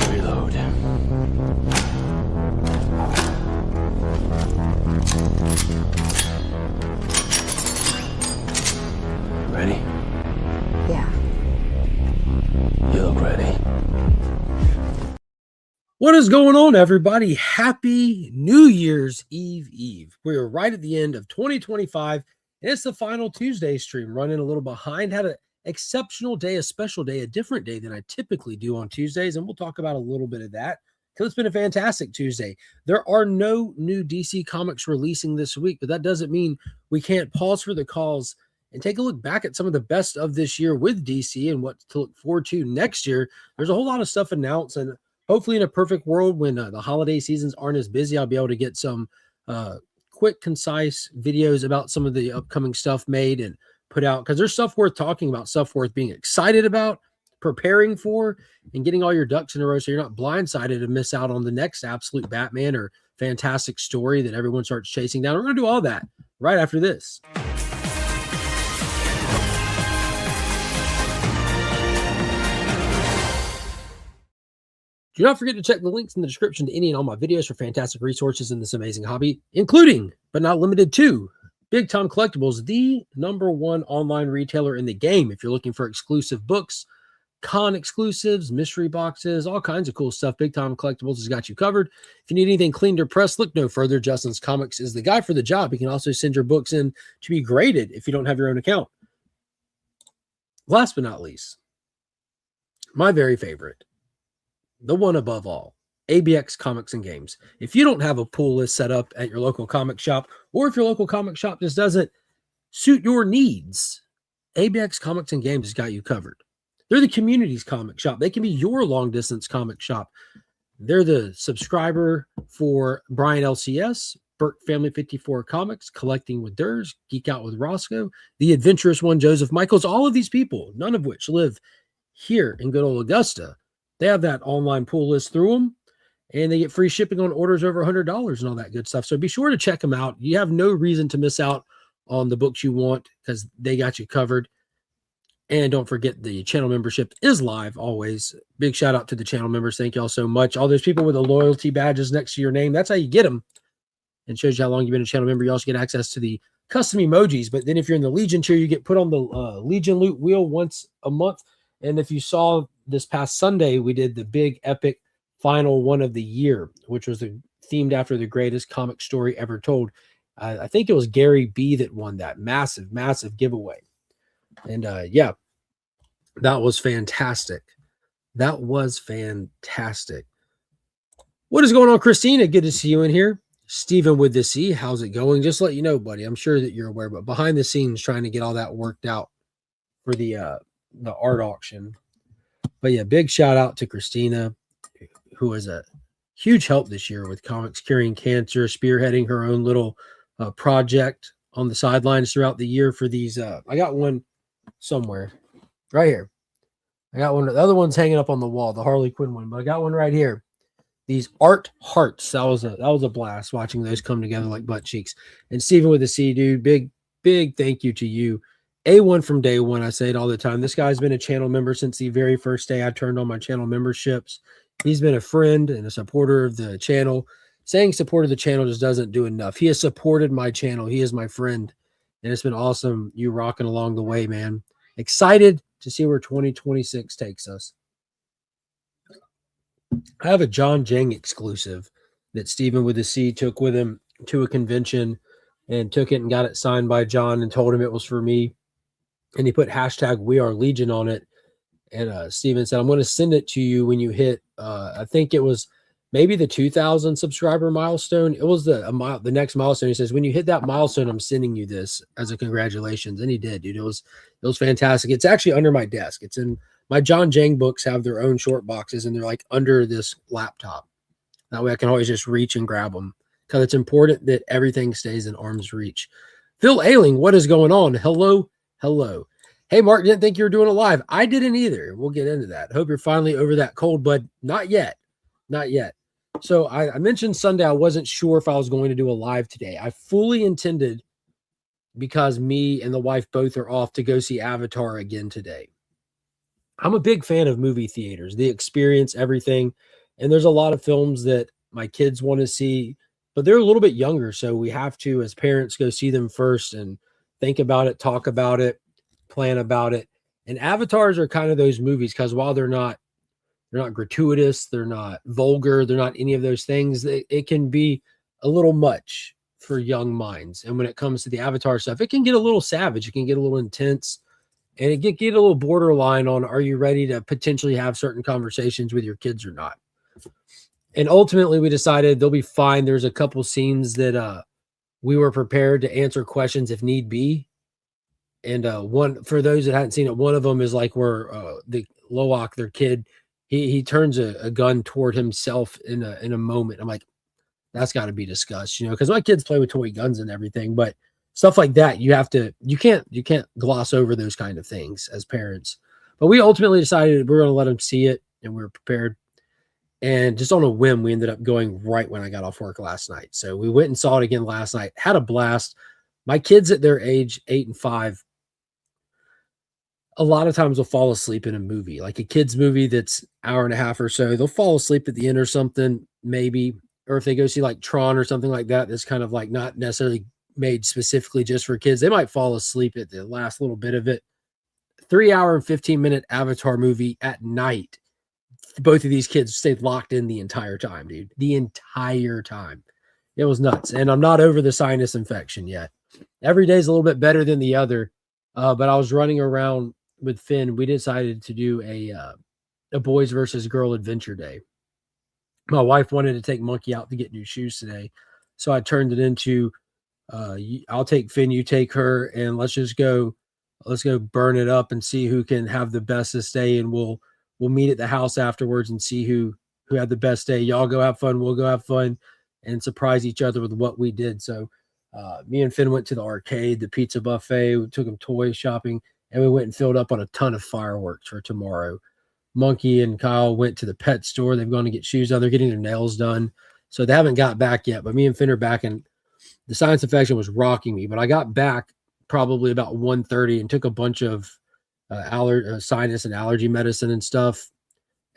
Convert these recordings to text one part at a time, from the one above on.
Reload. Ready? Yeah. You look ready. What is going on, everybody? Happy New Year's Eve. We're right at the end of 2025, and it's the final Tuesday stream, running a little behind. Had an exceptional day, a special day, a different day than I typically do on Tuesdays, and we'll talk about a little bit of that because it's been a fantastic Tuesday. There are no new DC Comics releasing this week, but that doesn't mean we can't pause for the cause and take a look back at some of the best of this year with DC and what to look forward to next year. There's a whole lot of stuff announced, and hopefully in a perfect world when the holiday seasons aren't as busy, I'll be able to get some quick, concise videos about some of the upcoming stuff made and put out, because there's stuff worth talking about, stuff worth being excited about, preparing for, and getting all your ducks in a row so you're not blindsided to miss out on the next absolute Batman or fantastic story that everyone starts chasing down. We're going to do all that right after this. Do not forget to check the links in the description to any and all my videos for fantastic resources in this amazing hobby, including, but not limited to, Big Time Collectibles, the #1 online retailer in the game. If you're looking for exclusive books, con exclusives, mystery boxes, all kinds of cool stuff, Big Time Collectibles has got you covered. If you need anything cleaned or pressed, look no further. Justin's Comics is the guy for the job. You can also send your books in to be graded if you don't have your own account. Last but not least, my very favorite, the one above all, ABX Comics and Games. If you don't have a pull list set up at your local comic shop, or if your local comic shop just doesn't suit your needs, ABX Comics and Games has got you covered. They're the community's comic shop. They can be your long distance comic shop. They're the subscriber for Brian LCS, Burke Family 54 Comics, Collecting with Durs, Geek Out with Roscoe, the adventurous one, Joseph Michaels, all of these people, none of which live here in good old Augusta. They have that online pull list through them, and they get free shipping on orders over $100 and all that good stuff. So be sure to check them out. You have no reason to miss out on the books you want because they got you covered. And don't forget, the channel membership is live always. Big shout out to the channel members. Thank you all so much. All those people with the loyalty badges next to your name, that's how you get them. And shows you how long you've been a channel member. You also get access to the custom emojis. But then if you're in the Legion tier, you get put on the Legion loot wheel once a month. And if you saw this past Sunday, we did the big epic final one of the year, which was themed after the greatest comic story ever told. I think it was Gary B that won that massive giveaway. And yeah, that was fantastic. That was fantastic. What is going on, Christina? Good to see you in here. Stephen with the C, how's it going? Just let you know, buddy. I'm sure that you're aware, but behind the scenes trying to get all that worked out for the art auction. But yeah, big shout out to Christina, who was a huge help this year with Comics Curing Cancer, spearheading her own little project on the sidelines throughout the year for these. I got one somewhere right here. I got one. The other one's hanging up on the wall, the Harley Quinn one, but I got one right here. These art hearts. That was a blast watching those come together like butt cheeks. And Stephen with the C, dude, big thank you to you. A1 from day one. I say it all the time. This guy's been a channel member since the very first day I turned on my channel memberships. He's been a friend and a supporter of the channel. Saying support of the channel just doesn't do enough. He has supported my channel. He is my friend. And it's been awesome you rocking along the way, man. Excited to see where 2026 takes us. I have a John Jang exclusive that Stephen with the C took with him to a convention and took it and got it signed by John and told him it was for me. And he put hashtag We Are Legion on it. And Steven said, I'm going to send it to you when you hit, I think it was maybe the 2,000 subscriber milestone. It was the next milestone. He says, when you hit that milestone, I'm sending you this as a congratulations. And he did, dude. It was fantastic. It's actually under my desk. It's in my John Jang books have their own short boxes, and they're like under this laptop. That way I can always just reach and grab them, because it's important that everything stays in arm's reach. Phil Ailing, what is going on? Hello. Hey, Mark, didn't think you were doing it live. I didn't either. We'll get into that. Hope you're finally over that cold, but not yet. So I mentioned Sunday I wasn't sure if I was going to do a live today. I fully intended, because me and the wife both are off, to go see Avatar again today. I'm a big fan of movie theaters, the experience, everything. And there's a lot of films that my kids want to see, but they're a little bit younger. So we have to, as parents, go see them first and think about it, talk about it, plan about it. And avatars are kind of those movies because while they're not gratuitous, they're not vulgar, they're not any of those things. It can be a little much for young minds. And when it comes to the Avatar stuff, it can get a little savage, it can get a little intense, and it get a little borderline on are you ready to potentially have certain conversations with your kids or not. And ultimately we decided they'll be fine. There's a couple scenes that we were prepared to answer questions if need be. And one for those that hadn't seen it, one of them is like where the Loak, their kid, he turns a gun toward himself in a moment. I'm like, that's got to be discussed, because my kids play with toy guns and everything, but stuff like that, you can't gloss over those kind of things as parents. But we ultimately decided we're going to let them see it, and we were prepared. And just on a whim, we ended up going right when I got off work last night. So we went and saw it again last night, had a blast. My kids at their age, 8 and 5, a lot of times will fall asleep in a movie, like a kid's movie that's hour and a half or so. They'll fall asleep at the end or something, maybe. Or if they go see like Tron or something like that, that's kind of like not necessarily made specifically just for kids, they might fall asleep at the last little bit of it. 3 hour and 15-minute Avatar movie at night. Both of these kids stayed locked in the entire time, dude. The entire time. It was nuts. And I'm not over the sinus infection yet. Every day is a little bit better than the other. But I was running around with Finn. We decided to do a boys versus girl adventure day. My wife wanted to take Monkey out to get new shoes today. So I turned it into, I'll take Finn, you take her, and let's go burn it up and see who can have the best this day. And we'll meet at the house afterwards and see who had the best day. Y'all go have fun. We'll go have fun and surprise each other with what we did. So me and Finn went to the arcade, the pizza buffet. We took him toy shopping, and we went and filled up on a ton of fireworks for tomorrow. Monkey and Kyle went to the pet store. They've gone to get shoes done. They're getting their nails done. So they haven't got back yet, but me and Finn are back, and the sinus infection was rocking me. But I got back probably about 1:30 and took a bunch of sinus and allergy medicine and stuff.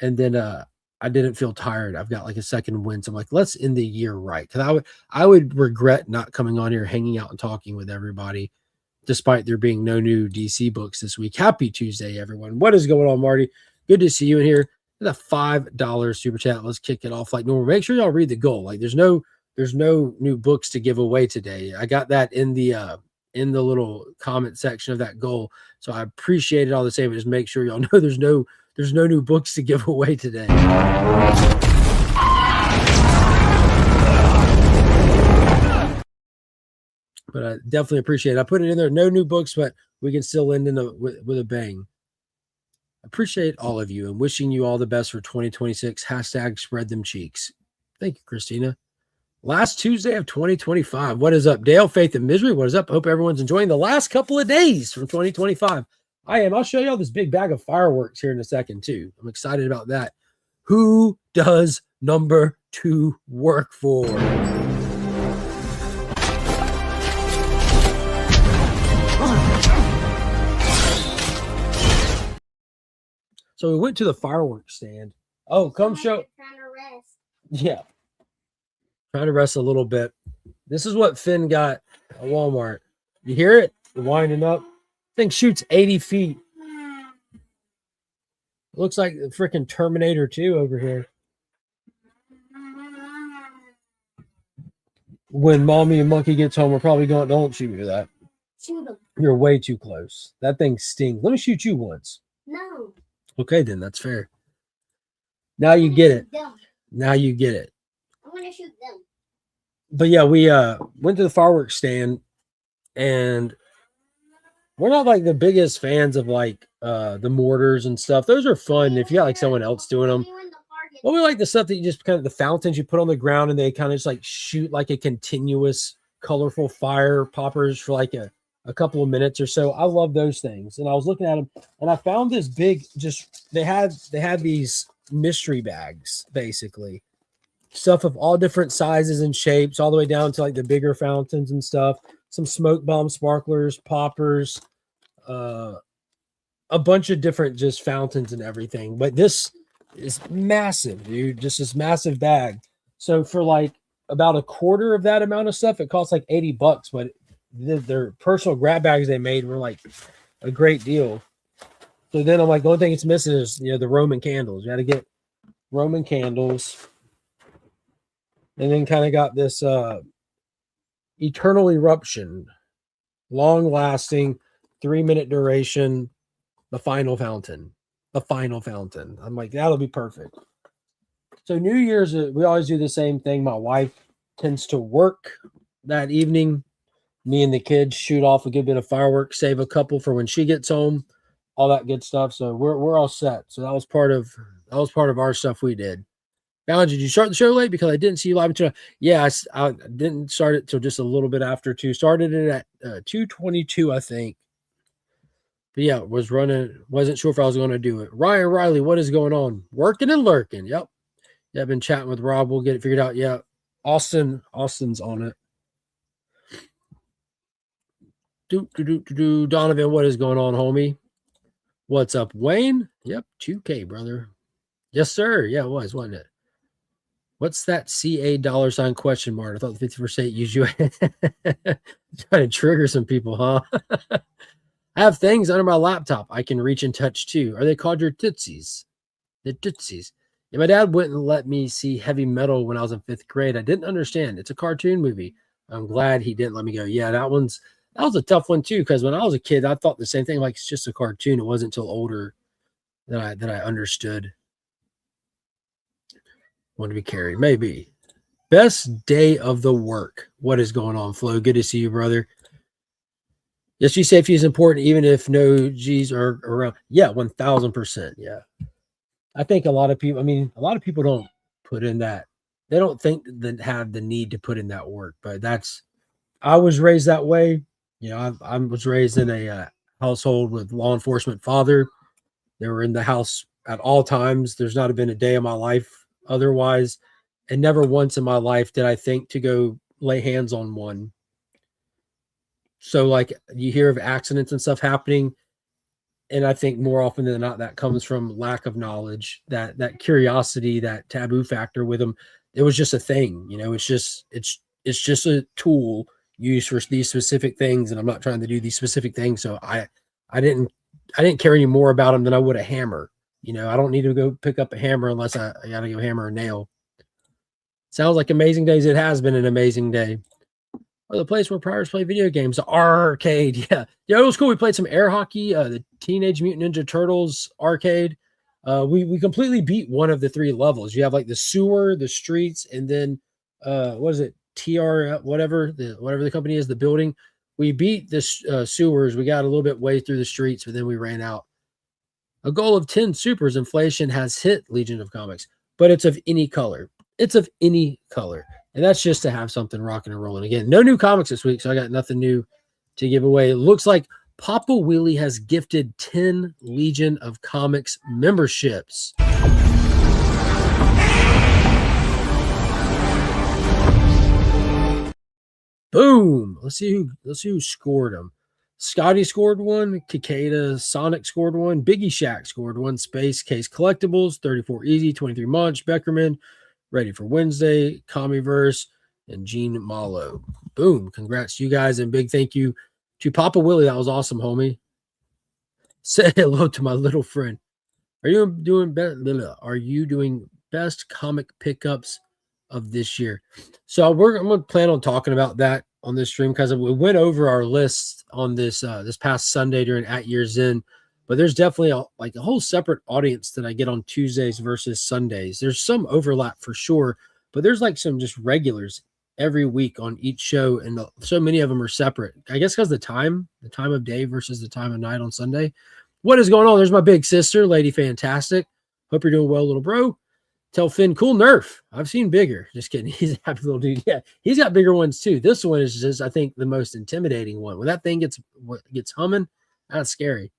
And then I didn't feel tired. I've got like a second wind. So I'm like, let's end the year right. Because I would regret not coming on here, hanging out and talking with everybody, despite there being no new DC books this week. Happy Tuesday, everyone. What is going on, Marty? Good to see you in here. The $5 super chat. Let's kick it off like normal. Make sure y'all read the goal. Like there's no new books to give away today. I got that in the little comment section of that goal. So I appreciate it all the same. Just make sure y'all know there's no new books to give away today. But I definitely appreciate it. I put it in there. No new books, but we can still end with a bang. Appreciate all of you and wishing you all the best for 2026. # spread them cheeks. Thank you, Christina. Last Tuesday of 2025. What is up, Dale? Faith and Misery. What is up? Hope everyone's enjoying the last couple of days from 2025. I am. I'll show you all this big bag of fireworks here in a second, too. I'm excited about that. Who does number 2 work for? So we went to the fireworks stand. Oh, come show. Trying to rest. Yeah. Trying to rest a little bit. This is what Finn got at Walmart. You hear it? They're winding up. Thing shoots 80 feet. It looks like the freaking Terminator 2 over here. When Mommy and Monkey gets home, we're probably going, don't shoot me with that. Shoot him. You're way too close. That thing stings. Let me shoot you once. No. Okay, then. That's fair. Now you get it. Them. Now you get it. I'm going to shoot them. But yeah, we went to the fireworks stand, and we're not like the biggest fans of like the mortars and stuff. Those are fun if you got like someone else doing them. Well, we like the stuff that you just kind of the fountains you put on the ground and they kind of just like shoot like a continuous colorful fire poppers for like a couple of minutes or so. I love those things. And I was looking at them and I found this big, just they had these mystery bags, basically stuff of all different sizes and shapes, all the way down to like the bigger fountains and stuff, some smoke bomb sparklers, poppers, a bunch of different just fountains and everything. But this is massive, dude. Just this massive bag. So for like about a quarter of that amount of stuff, it costs like $80. But their personal grab bags they made were like a great deal. So then I'm like, the only thing it's missing is the Roman candles. You got to get Roman candles, and then kind of got this Eternal Eruption, long lasting, 3-minute duration. The final fountain. I'm like, that'll be perfect. So New Year's, we always do the same thing. My wife tends to work that evening. Me and the kids shoot off a good bit of fireworks, save a couple for when she gets home, all that good stuff. So we're all set. So that was part of our stuff we did. Alan, did you start the show late because I didn't see you live until? Yeah, I didn't start it till just a little bit after 2. Started it at 2:22, I think. But yeah, wasn't sure if I was going to do it. Ryan Riley, what is going on? Working and lurking. Yep. Yeah, I've been chatting with Rob. We'll get it figured out. Yeah. Austin's on it. Donovan, what is going on, homie? What's up, Wayne? Yep, 2K, brother. Yes, sir. Yeah, it was, wasn't it? What's that CA $ question mark? I thought the 50% used you. Trying to trigger some people, huh? I have things under my laptop I can reach and touch too. Are they called your Tootsies? The Tootsies. Yeah, my dad wouldn't let me see Heavy Metal when I was in 5th grade. I didn't understand. It's a cartoon movie. I'm glad he didn't let me go. Yeah, that was a tough one too, because when I was a kid, I thought the same thing. Like, it's just a cartoon. It wasn't until older that I understood. Want to be carried, maybe. Best day of the work. What is going on, Flo? Good to see you, brother. Yes, G safety is important, even if no G's are around. Yeah, 1000%. Yeah, I think a lot of people don't put in that. They don't think that have the need to put in that work. But I was raised that way. I was raised in a household with law enforcement father. They were in the house at all times. There's not been a day of my life otherwise, and never once in my life did I think to go lay hands on one. So like, you hear of accidents and stuff happening, and I think more often than not that comes from lack of knowledge, that curiosity, that taboo factor with them. It was just a thing, it's just a tool used for these specific things, and I'm not trying to do these specific things. So I didn't care any more about them than I would a hammer. I don't need to go pick up a hammer unless I got to go hammer a nail. Sounds like amazing days. It has been an amazing day. Oh, the place where pirates play video games, the arcade. Yeah, it was cool. We played some air hockey, the Teenage Mutant Ninja Turtles arcade. We completely beat one of the 3 levels. You have like the sewer, the streets, and then what is it? TR whatever the company is, the building. We beat the sewers. We got a little bit way through the streets, but then we ran out. A goal of 10 supers. Inflation has hit Legion of Comics, but it's of any color. And that's just to have something rocking and rolling. Again, no new comics this week, so I got nothing new to give away. It looks like Papa Willie has gifted 10 Legion of Comics memberships. Boom. Let's see who scored them. Scotty scored one. Cicada Sonic scored one. Biggie Shack scored one. Space Case Collectibles, 34 Easy, 23 Munch, Beckerman, Ready for Wednesday, Comiverse, and Gene Malo. Boom. Congrats to you guys, and big thank you to Papa Willie. That was awesome, homie. Say hello to my little friend. Are you doing best comic pickups of this year? So I'm going to plan on talking about that on this stream, because we went over our list on this past Sunday during At Year's End. But there's definitely a whole separate audience that I get on Tuesdays versus Sundays. There's some overlap for sure, but there's like some just regulars every week on each show, and so many of them are separate. I guess because the time of day versus the time of night on Sunday. What is going on? There's my big sister, Lady Fantastic. Hope you're doing well, little bro. Tell Finn, cool Nerf. I've seen bigger. Just kidding. He's a happy little dude. Yeah, he's got bigger ones too. This one is just, I think, the most intimidating one. When that thing gets humming, that's scary.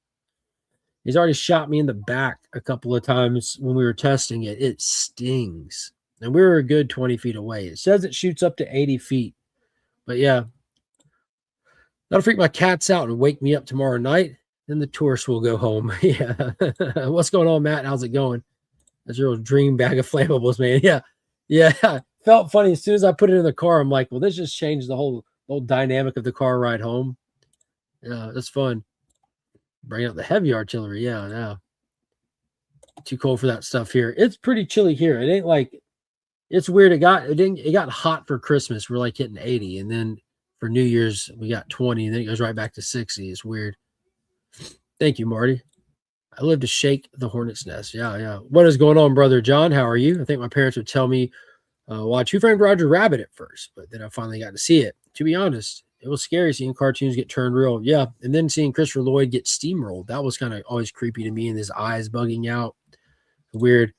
He's already shot me in the back a couple of times when we were testing it. It stings. And we were a good 20 feet away. It says it shoots up to 80 feet. But yeah, that'll freak my cats out and wake me up tomorrow night. Then the tourists will go home. Yeah. What's going on, Matt? How's it going? That's your dream bag of flammables, man. Yeah. Yeah. Felt funny. As soon as I put it in the car, I'm like, well, this just changed the whole dynamic of the car ride home. Yeah, that's fun. Bring out the heavy artillery. Yeah, yeah. Too cold for that stuff here. It's pretty chilly here. It ain't like it's weird. It got hot for Christmas. We're like hitting 80, and then for New Year's we got 20, and then it goes right back to 60. It's weird. Thank you, Marty. I live to shake the hornet's nest. Yeah, yeah. What is going on, brother John? How are you? I think my parents would tell me watch Who Framed Roger Rabbit at first, but then I finally got to see it. To be honest, it was scary seeing cartoons get turned real. Yeah, and then seeing Christopher Lloyd get steamrolled. That was kind of always creepy to me, and his eyes bugging out. Weird.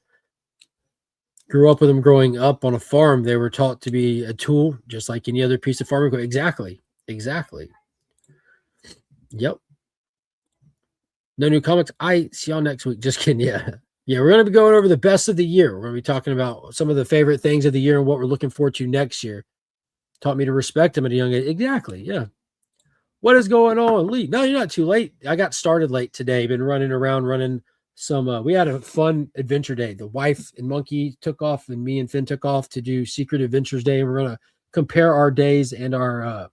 Grew up with them growing up on a farm. They were taught to be a tool, just like any other piece of farming equipment. Exactly. Exactly. Yep. No new comics. I see y'all next week. Just kidding. Yeah. Yeah. We're going to be going over the best of the year. We're going to be talking about some of the favorite things of the year and what we're looking forward to next year. Taught me to respect them at a young age. Exactly. Yeah. What is going on, Lee? No, you're not too late. I got started late today. Been running around, running some. We had a fun adventure day. The wife and Monkey took off, and me and Finn took off to do Secret Adventures Day. And we're going to compare our days and our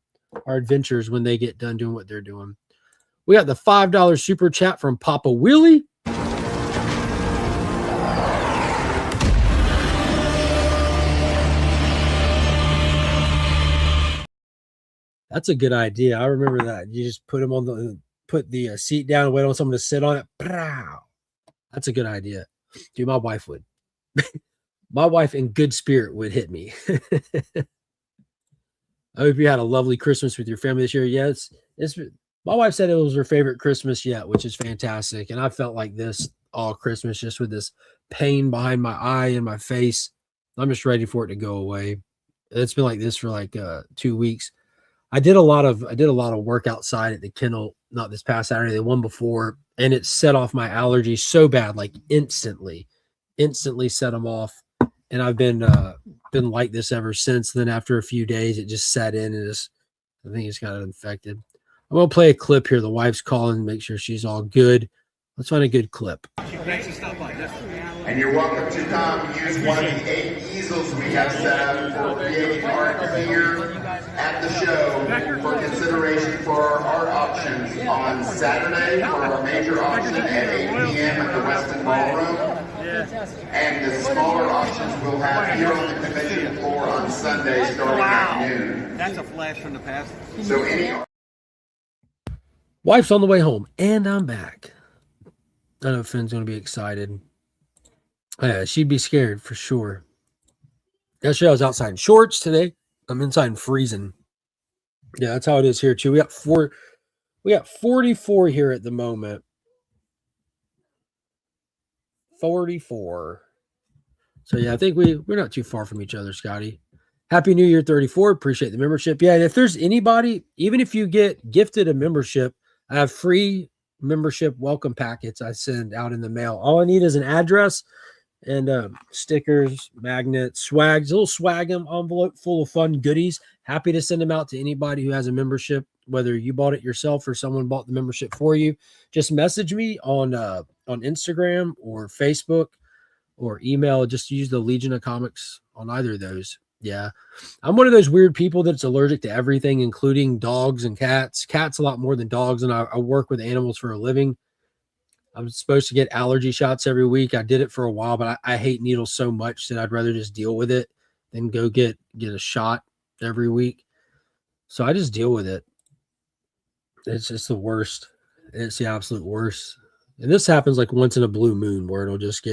adventures when they get done doing what they're doing. We got the $5 super chat from Papa Willie. That's a good idea. I remember that. You just put the seat down and wait on someone to sit on it. That's a good idea. Dude, my wife would. My wife in good spirit would hit me. I hope you had a lovely Christmas with your family this year. Yeah, it's my wife said it was her favorite Christmas yet, which is fantastic. And I felt like this all Christmas, just with this pain behind my eye and my face. I'm just ready for it to go away. It's been like this for like 2 weeks. I did a lot of work outside at the kennel, not this past Saturday, the one before, and it set off my allergies so bad, like instantly set them off. And I've been like this ever since. Then after a few days, it just set in, and I think it's got infected. I'm gonna play a clip here. The wife's calling, make sure she's all good. Let's find a good clip. And you're welcome to come use one of the 8 easels we have set up for creating art here at the show for consideration for our art auctions on Saturday for our major auction at 8 p.m. at the Westin Ballroom. And the smaller auctions we'll have here on the convention floor on Sunday starting at noon. That's a flash from the past. So any... Wife's on the way home, and I'm back. I know Finn's going to be excited. Yeah, she'd be scared for sure. Yesterday I was outside in shorts. Today I'm inside and freezing. Yeah, that's how it is here too. We got 44 here at the moment. 44. So yeah, I think we're not too far from each other, Scotty. Happy New Year 34. Appreciate the membership. Yeah, and if there's anybody, even if you get gifted a membership, I have free membership welcome packets I send out in the mail. All I need is an address and stickers, magnets, swags, a little swag envelope full of fun goodies. Happy to send them out to anybody who has a membership, whether you bought it yourself or someone bought the membership for you. Just message me on Instagram or Facebook or email. Just use the Legion of Comics on either of those. Yeah. I'm one of those weird people that's allergic to everything, including dogs and cats. Cats a lot more than dogs, and I work with animals for a living. I'm supposed to get allergy shots every week. I did it for a while, but I hate needles so much that I'd rather just deal with it than go get a shot every week. So I just deal with it. It's just the worst. It's the absolute worst. And this happens like once in a blue moon where it'll just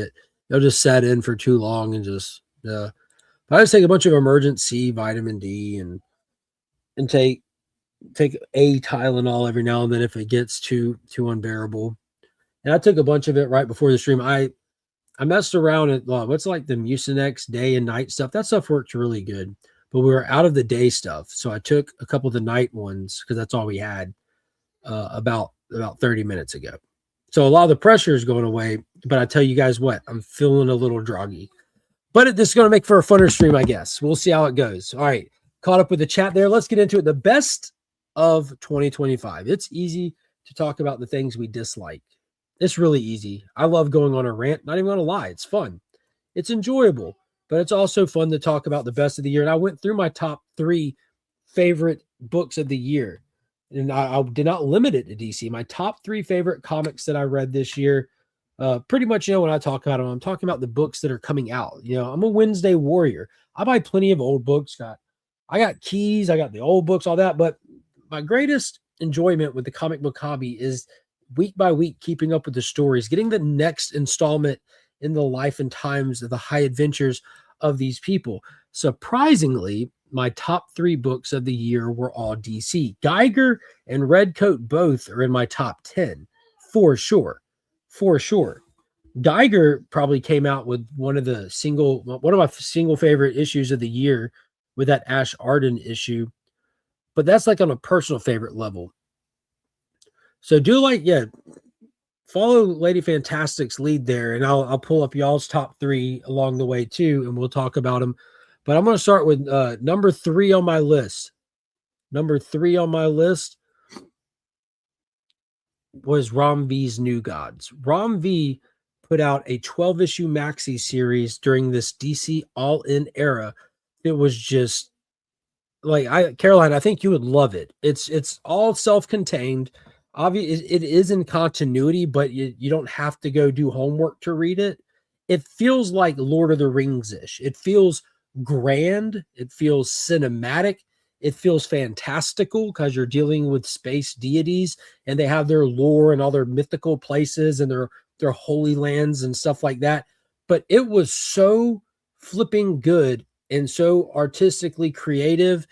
set in for too long and just, I just take a bunch of emergency vitamin D and take a Tylenol every now and then if it gets too unbearable. And I took a bunch of it right before the stream. I messed around at what's like the Mucinex day and night stuff. That stuff worked really good, but we were out of the day stuff. So I took a couple of the night ones because that's all we had about 30 minutes ago. So a lot of the pressure is going away, but I tell you guys what, I'm feeling a little droggy. But this is going to make for a funner stream, I guess. We'll see how it goes. All right. Caught up with the chat there. Let's get into it. The best of 2025. It's easy to talk about the things we dislike. It's really easy. I love going on a rant. Not even gonna lie, it's fun. It's enjoyable, but it's also fun to talk about the best of the year. And I went through my top 3 favorite books of the year, and I did not limit it to DC. My top 3 favorite comics that I read this year. Pretty much, when I talk about them, I'm talking about the books that are coming out. I'm a Wednesday warrior. I buy plenty of old books. I got keys, I got the old books, all that. But my greatest enjoyment with the comic book hobby is week by week keeping up with the stories, getting the next installment in the life and times of the high adventures of these people. Surprisingly, my top 3 books of the year were all DC. Geiger and Redcoat both are in my top 10 for sure. For sure. Geiger probably came out with one of my single favorite issues of the year with that Ash Arden issue, but that's like on a personal favorite level. So follow Lady Fantastic's lead there, and I'll pull up y'all's top 3 along the way too, and we'll talk about them. But I'm going to start with number 3 on my list. Number 3 on my list was Ram V's New Gods. Ram V put out a 12-issue maxi series during this DC All-In era. It was just Caroline, I think you would love it. It's all self-contained. Obviously, it is in continuity, but you don't have to go do homework to read it. It feels like Lord of the Rings-ish. It feels grand. It feels cinematic. It feels fantastical because you're dealing with space deities and they have their lore and all their mythical places and their holy lands and stuff like that. But it was so flipping good and so artistically creative.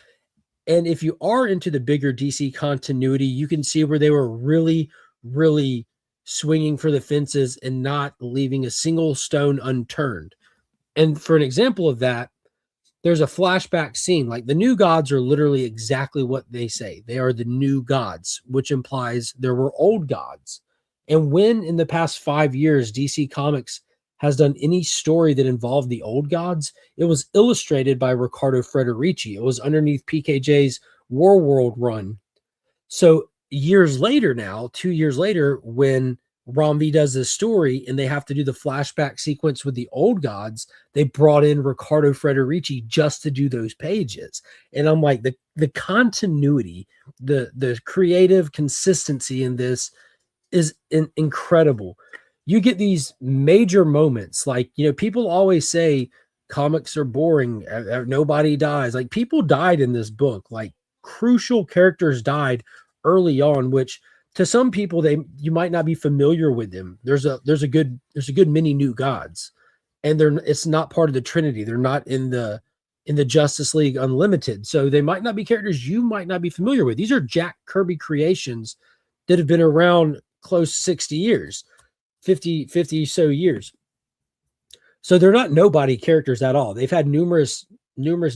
And if you are into the bigger DC continuity, you can see where they were really, really swinging for the fences and not leaving a single stone unturned. And for an example of that, there's a flashback scene. Like, the new gods are literally exactly what they say. They are the new gods, which implies there were old gods. And when in the past 5 years DC Comics has done any story that involved the old gods, it was illustrated by Riccardo Federici. It was underneath PKJ's War World run. So years later now, 2 years later, when Ram V does this story and they have to do the flashback sequence with the old gods, they brought in Riccardo Federici just to do those pages. And I'm like, the continuity, the creative consistency in this is incredible. You get these major moments, like, people always say comics are boring, nobody dies. Like, people died in this book. Like, crucial characters died early on, which to some people you might not be familiar with them. There's a good many new gods, and it's not part of the Trinity. They're not in the Justice League Unlimited, so they might not be characters you might not be familiar with. These are Jack Kirby creations that have been around close 60 years, 50 so years. So they're not nobody characters at all. They've had numerous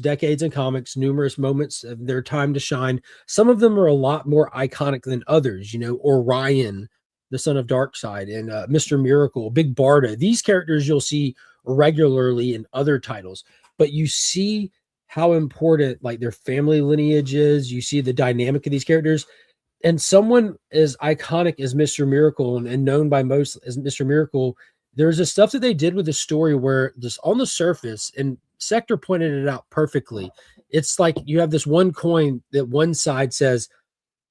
decades in comics, numerous moments of their time to shine. Some of them are a lot more iconic than others, Orion, the son of Darkseid, and Mr. Miracle, Big Barda. These characters you'll see regularly in other titles, but you see how important like their family lineage is. You see the dynamic of these characters. And someone as iconic as Mr. Miracle and known by most as Mr. Miracle, there's a stuff that they did with the story where just on the surface, and Sector pointed it out perfectly. It's like you have this one coin that one side says,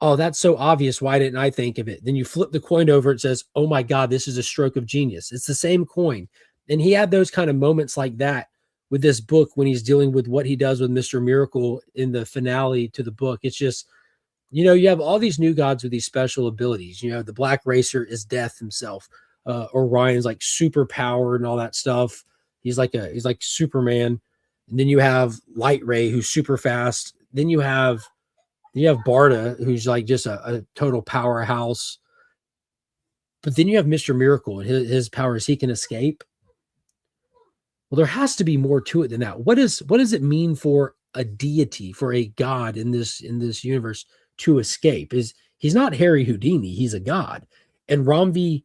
"Oh, that's so obvious. Why didn't I think of it?" Then you flip the coin over, it says, "Oh my God, this is a stroke of genius." It's the same coin. And he had those kind of moments like that with this book when he's dealing with what he does with Mr. Miracle in the finale to the book. It's just, you have all these new gods with these special abilities. The Black Racer is Death himself. Orion's like super power and all that stuff. He's like Superman. And then you have Light Ray, who's super fast. Then you have Barda, who's like just a total powerhouse. But then you have Mr. Miracle, and his power is he can escape. Well, there has to be more to it than that. What does it mean for a deity, for a god in this universe to escape? He's not Harry Houdini, he's a god. And Ram V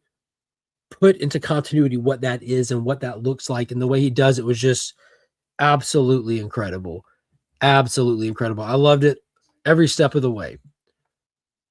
put into continuity what that is and what that looks like, and the way he does it was just absolutely incredible. Absolutely incredible. I loved it every step of the way.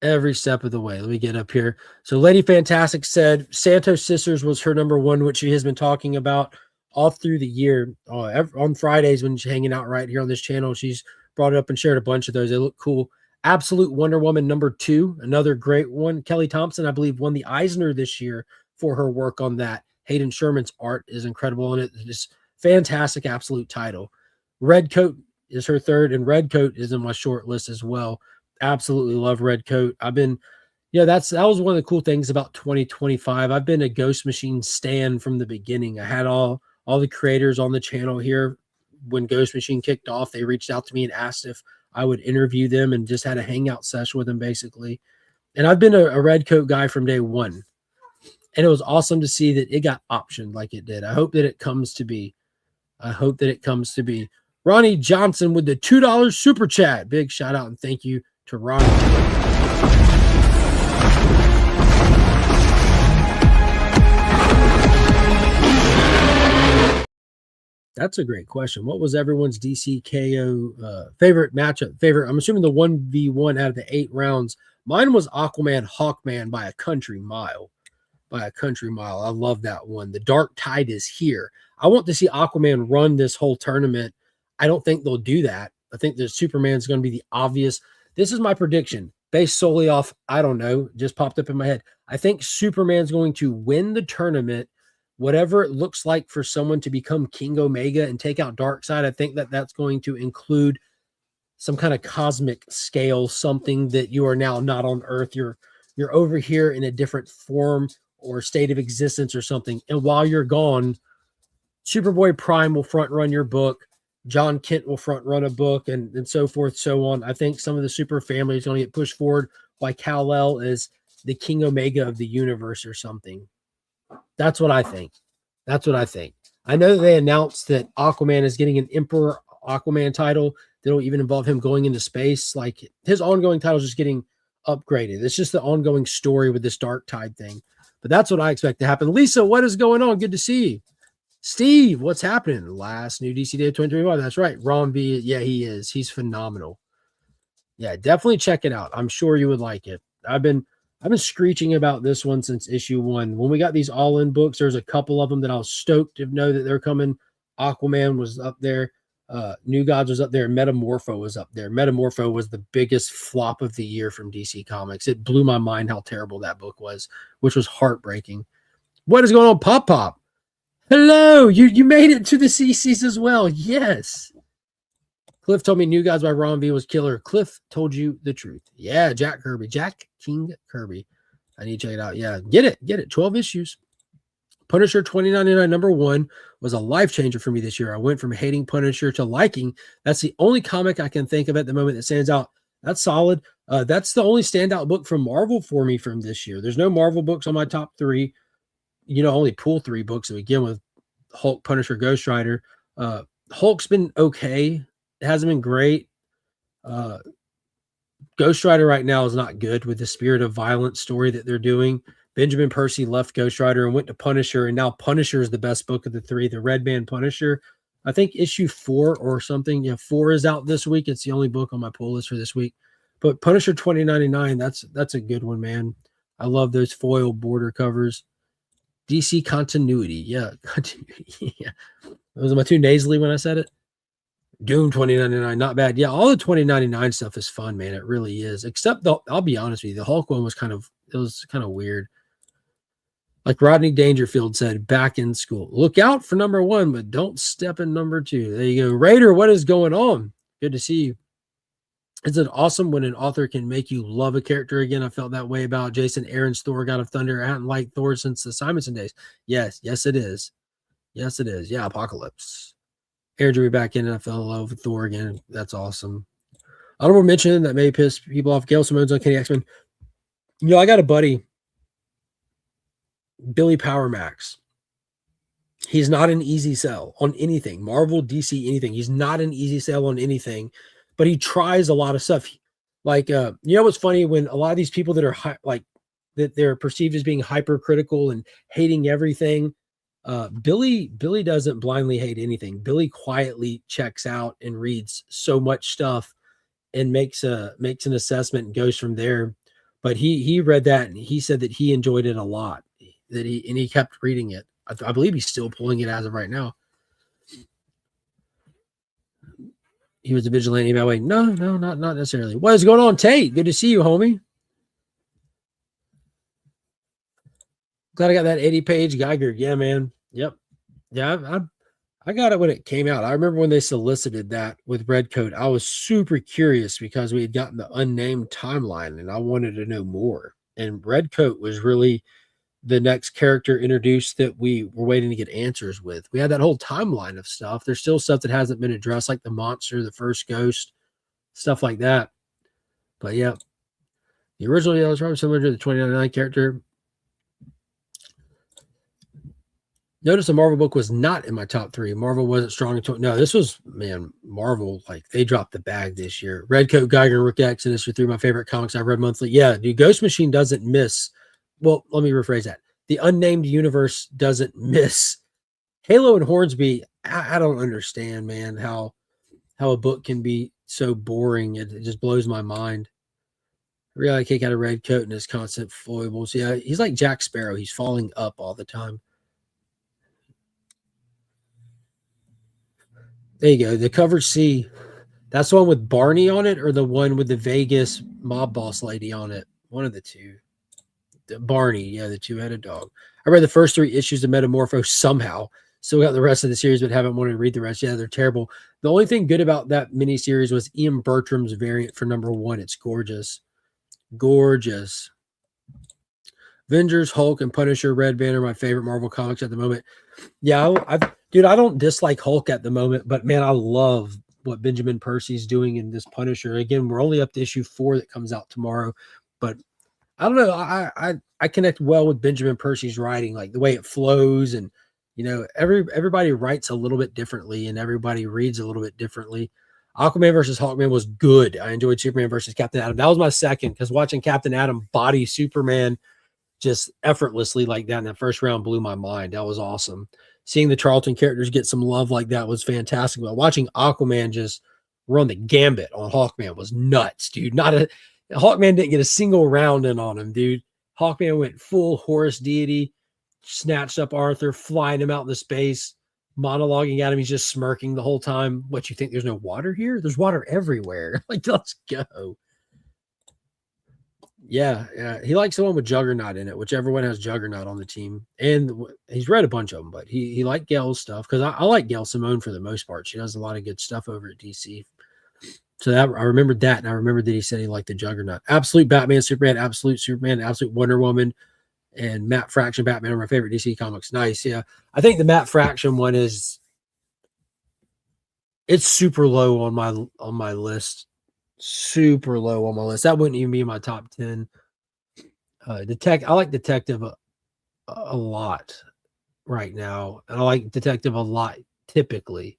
Every step of the way. Let me get up here. So Lady Fantastic said Santos Sisters was her number one, which she has been talking about all through the year. On Fridays when she's hanging out right here on this channel, she's brought it up and shared a bunch of those. They look cool. Absolute Wonder Woman number 2, another great one. Kelly Thompson, I believe, won the Eisner this year for her work on that. Hayden Sherman's art is incredible in it. It's fantastic, absolute title. Redcoat is her third, and Redcoat is in my short list as well. Absolutely love Redcoat. That was one of the cool things about 2025. I've been a Ghost Machine stan from the beginning. I had all the creators on the channel here when Ghost Machine kicked off. They reached out to me and asked if I would interview them and just had a hangout session with them basically. And I've been a Redcoat guy from day one. And it was awesome to see that it got optioned like it did. I hope that it comes to be. Ronnie Johnson with the $2 super chat. Big shout out and thank you to Ronnie. That's a great question. What was everyone's DC KO favorite matchup? I'm assuming the 1v1 out of the 8 rounds. Mine was Aquaman Hawkman by a country mile. I love that one. The Dark Tide is here. I want to see Aquaman run this whole tournament. I don't think they'll do that. I think that Superman's going to be the obvious. This is my prediction based solely off, I don't know, just popped up in my head. I think Superman's going to win the tournament, whatever it looks like for someone to become King Omega and take out Darkseid. I think that that's going to include some kind of cosmic scale, something that you are now not on Earth. You're over here in a different form or state of existence or something. And while you're gone, Superboy Prime will front run your book. John Kent will front run a book and so forth, so on. I think some of the super family is going to get pushed forward by Kal-El as the King Omega of the universe or something. That's what I think. I know that they announced that Aquaman is getting an Emperor Aquaman title that'll even involve him going into space. Like his ongoing title is just getting upgraded. It's just the ongoing story with this Dark Tide thing. But that's what I expect to happen. Lisa, what is going on? Good to see you. Steve, what's happening? Last new DC Day of 2025. That's right. Ron B. Yeah, he is. He's phenomenal. Yeah, definitely check it out. I'm sure you would like it. I've been screeching about this one since issue 1. When we got these all-in books, there's a couple of them that I was stoked to know that they're coming. Aquaman was up there. New Gods was up there. Metamorpho was up there. Metamorpho was the biggest flop of the year from DC Comics. It blew my mind how terrible that book was, which was heartbreaking. What is going on, Pop Pop? Hello, you made it to the CCs as well. Yes. Cliff told me New Gods by Ron B was killer. Cliff told you the truth. Yeah, Jack King Kirby. I need to check it out. Yeah, get it. 12 issues. Punisher 2099 number 1 was a life changer for me this year. I went from hating Punisher to liking. That's the only comic I can think of at the moment that stands out. That's solid. That's the only standout book from Marvel for me from this year. There's no Marvel books on my top 3. Only pull 3 books to begin with. Hulk, Punisher, Ghost Rider. Hulk's been okay. It hasn't been great. Ghost Rider right now is not good with the Spirit of Violence story that they're doing. Benjamin Percy left Ghost Rider and went to Punisher, and now Punisher is the best book of the 3. The Red Band Punisher. I think issue 4 or something. Yeah, 4 is out this week. It's the only book on my pull list for this week. But Punisher 2099, that's a good one, man. I love those foil border covers. DC continuity. Yeah, continuity. Yeah. Was my too nasally when I said it? Doom 2099, not bad. Yeah, all the 2099 stuff is fun, man. It really is. Except I'll be honest with you, the Hulk one was kind of weird. Like Rodney Dangerfield said, back in school. Look out for number 1, but don't step in number 2. There you go. Raider, what is going on? Good to see you. Is it awesome when an author can make you love a character again? I felt that way about Jason Aaron's Thor, God of Thunder. I hadn't liked Thor since the Simonson days. Yes, it is. Yes, it is. Yeah, Apocalypse. Aaron drew me back in and I fell in love with Thor again. That's awesome. Honorable mention that may piss people off. Gail Simone's on Kenny X-Men. I got a buddy, Billy Power Max. He's not an easy sell on anything. Marvel, DC, anything. He's not an easy sell on anything. But he tries a lot of stuff. Like, what's funny when a lot of these people that are that they're perceived as being hypercritical and hating everything. Billy doesn't blindly hate anything. Billy quietly checks out and reads so much stuff and makes an assessment and goes from there. But he read that and he said that he enjoyed it a lot. He kept reading it. I believe he's still pulling it as of right now. He was a vigilante that way. No, not necessarily. What is going on, Tate? Good to see you, homie. Glad I got that Eddie Page Geiger. Yeah, man. Yep. Yeah, I got it when it came out. I remember when they solicited that with Redcoat. I was super curious because we had gotten the unnamed timeline and I wanted to know more. And Redcoat was really the next character introduced that we were waiting to get answers with. We had that whole timeline of stuff. There's still stuff that hasn't been addressed, like the monster, the first ghost, stuff like that. But yeah, the original Yellow was probably similar to the 2099 character. Notice the Marvel book was not in my top 3. Marvel wasn't strong until no. This was, man, Marvel, like they dropped the bag this year. Redcoat, Geiger, Rick Exodus are 3 of my favorite comics I've read monthly. Yeah, dude, Ghost Machine doesn't miss. Well, let me rephrase that. The Unnamed Universe doesn't miss. Halo and Hornsby, I don't understand, man, how a book can be so boring. It just blows my mind. I really kick out of Redcoat and his constant foibles. Yeah, he's like Jack Sparrow. He's falling up all the time. There you go. The cover C. That's the one with Barney on it or the one with the Vegas mob boss lady on it? One of the two. Barney, yeah, the two-headed dog. I read the first 3 issues of Metamorpho somehow. Still got the rest of the series, but haven't wanted to read the rest. Yeah, they're terrible. The only thing good about that miniseries was Ian Bertram's variant for #1. It's gorgeous. Gorgeous. Avengers, Hulk, and Punisher, Red Banner, my favorite Marvel comics at the moment. Yeah, dude, I don't dislike Hulk at the moment, but man, I love what Benjamin Percy's doing in this Punisher. Again, we're only up to issue 4 that comes out tomorrow, but I don't know. I connect well with Benjamin Percy's writing, like the way it flows, and you know, everybody writes a little bit differently, and everybody reads a little bit differently. Aquaman versus Hawkman was good. I enjoyed Superman versus Captain Atom. That was my second because watching Captain Atom body Superman just effortlessly like that in that first round blew my mind. That was awesome. Seeing the Charlton characters get some love like that was fantastic. But watching Aquaman just run the gambit on Hawkman was nuts, dude. Hawkman didn't get a single round in on him, dude. Hawkman went full Horus deity, snatched up Arthur, flying him out into space, monologuing at him. He's just smirking the whole time. What, you think there's no water here? There's water everywhere. Like, let's go. Yeah. He likes the one with Juggernaut in it, whichever one has Juggernaut on the team. And he's read a bunch of them, but he liked Gail's stuff because I like Gail Simone for the most part. She does a lot of good stuff over at DC. So that I remembered that, and I remembered that he said he liked the Juggernaut. Absolute Batman, Superman, Absolute Superman, Absolute Wonder Woman, and Matt Fraction Batman are my favorite DC comics. Nice, yeah. I think the Matt Fraction one it's super low on my list. Super low on my list. That wouldn't even be in my top 10. I like Detective a lot right now, and I like Detective a lot typically.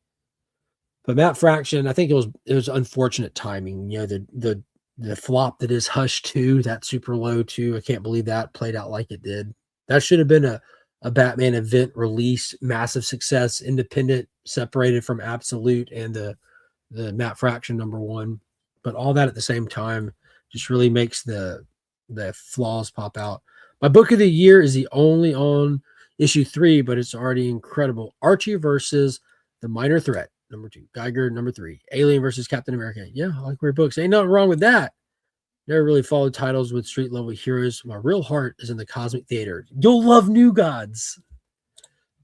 But Matt Fraction, I think it was unfortunate timing. You know, the flop that is Hush 2, that's super low too. I can't believe that played out like it did. That should have been a Batman event release, massive success, independent, separated from Absolute and the Matt Fraction #1. But all that at the same time just really makes the flaws pop out. My book of the year is the only on issue 3, but it's already incredible. Archie versus the Minor Threat, #2. Geiger, #3. Alien versus Captain America. Yeah, I like weird books. Ain't nothing wrong with that. Never really followed titles with street level heroes. My real heart is in the cosmic theater. You'll love New Gods.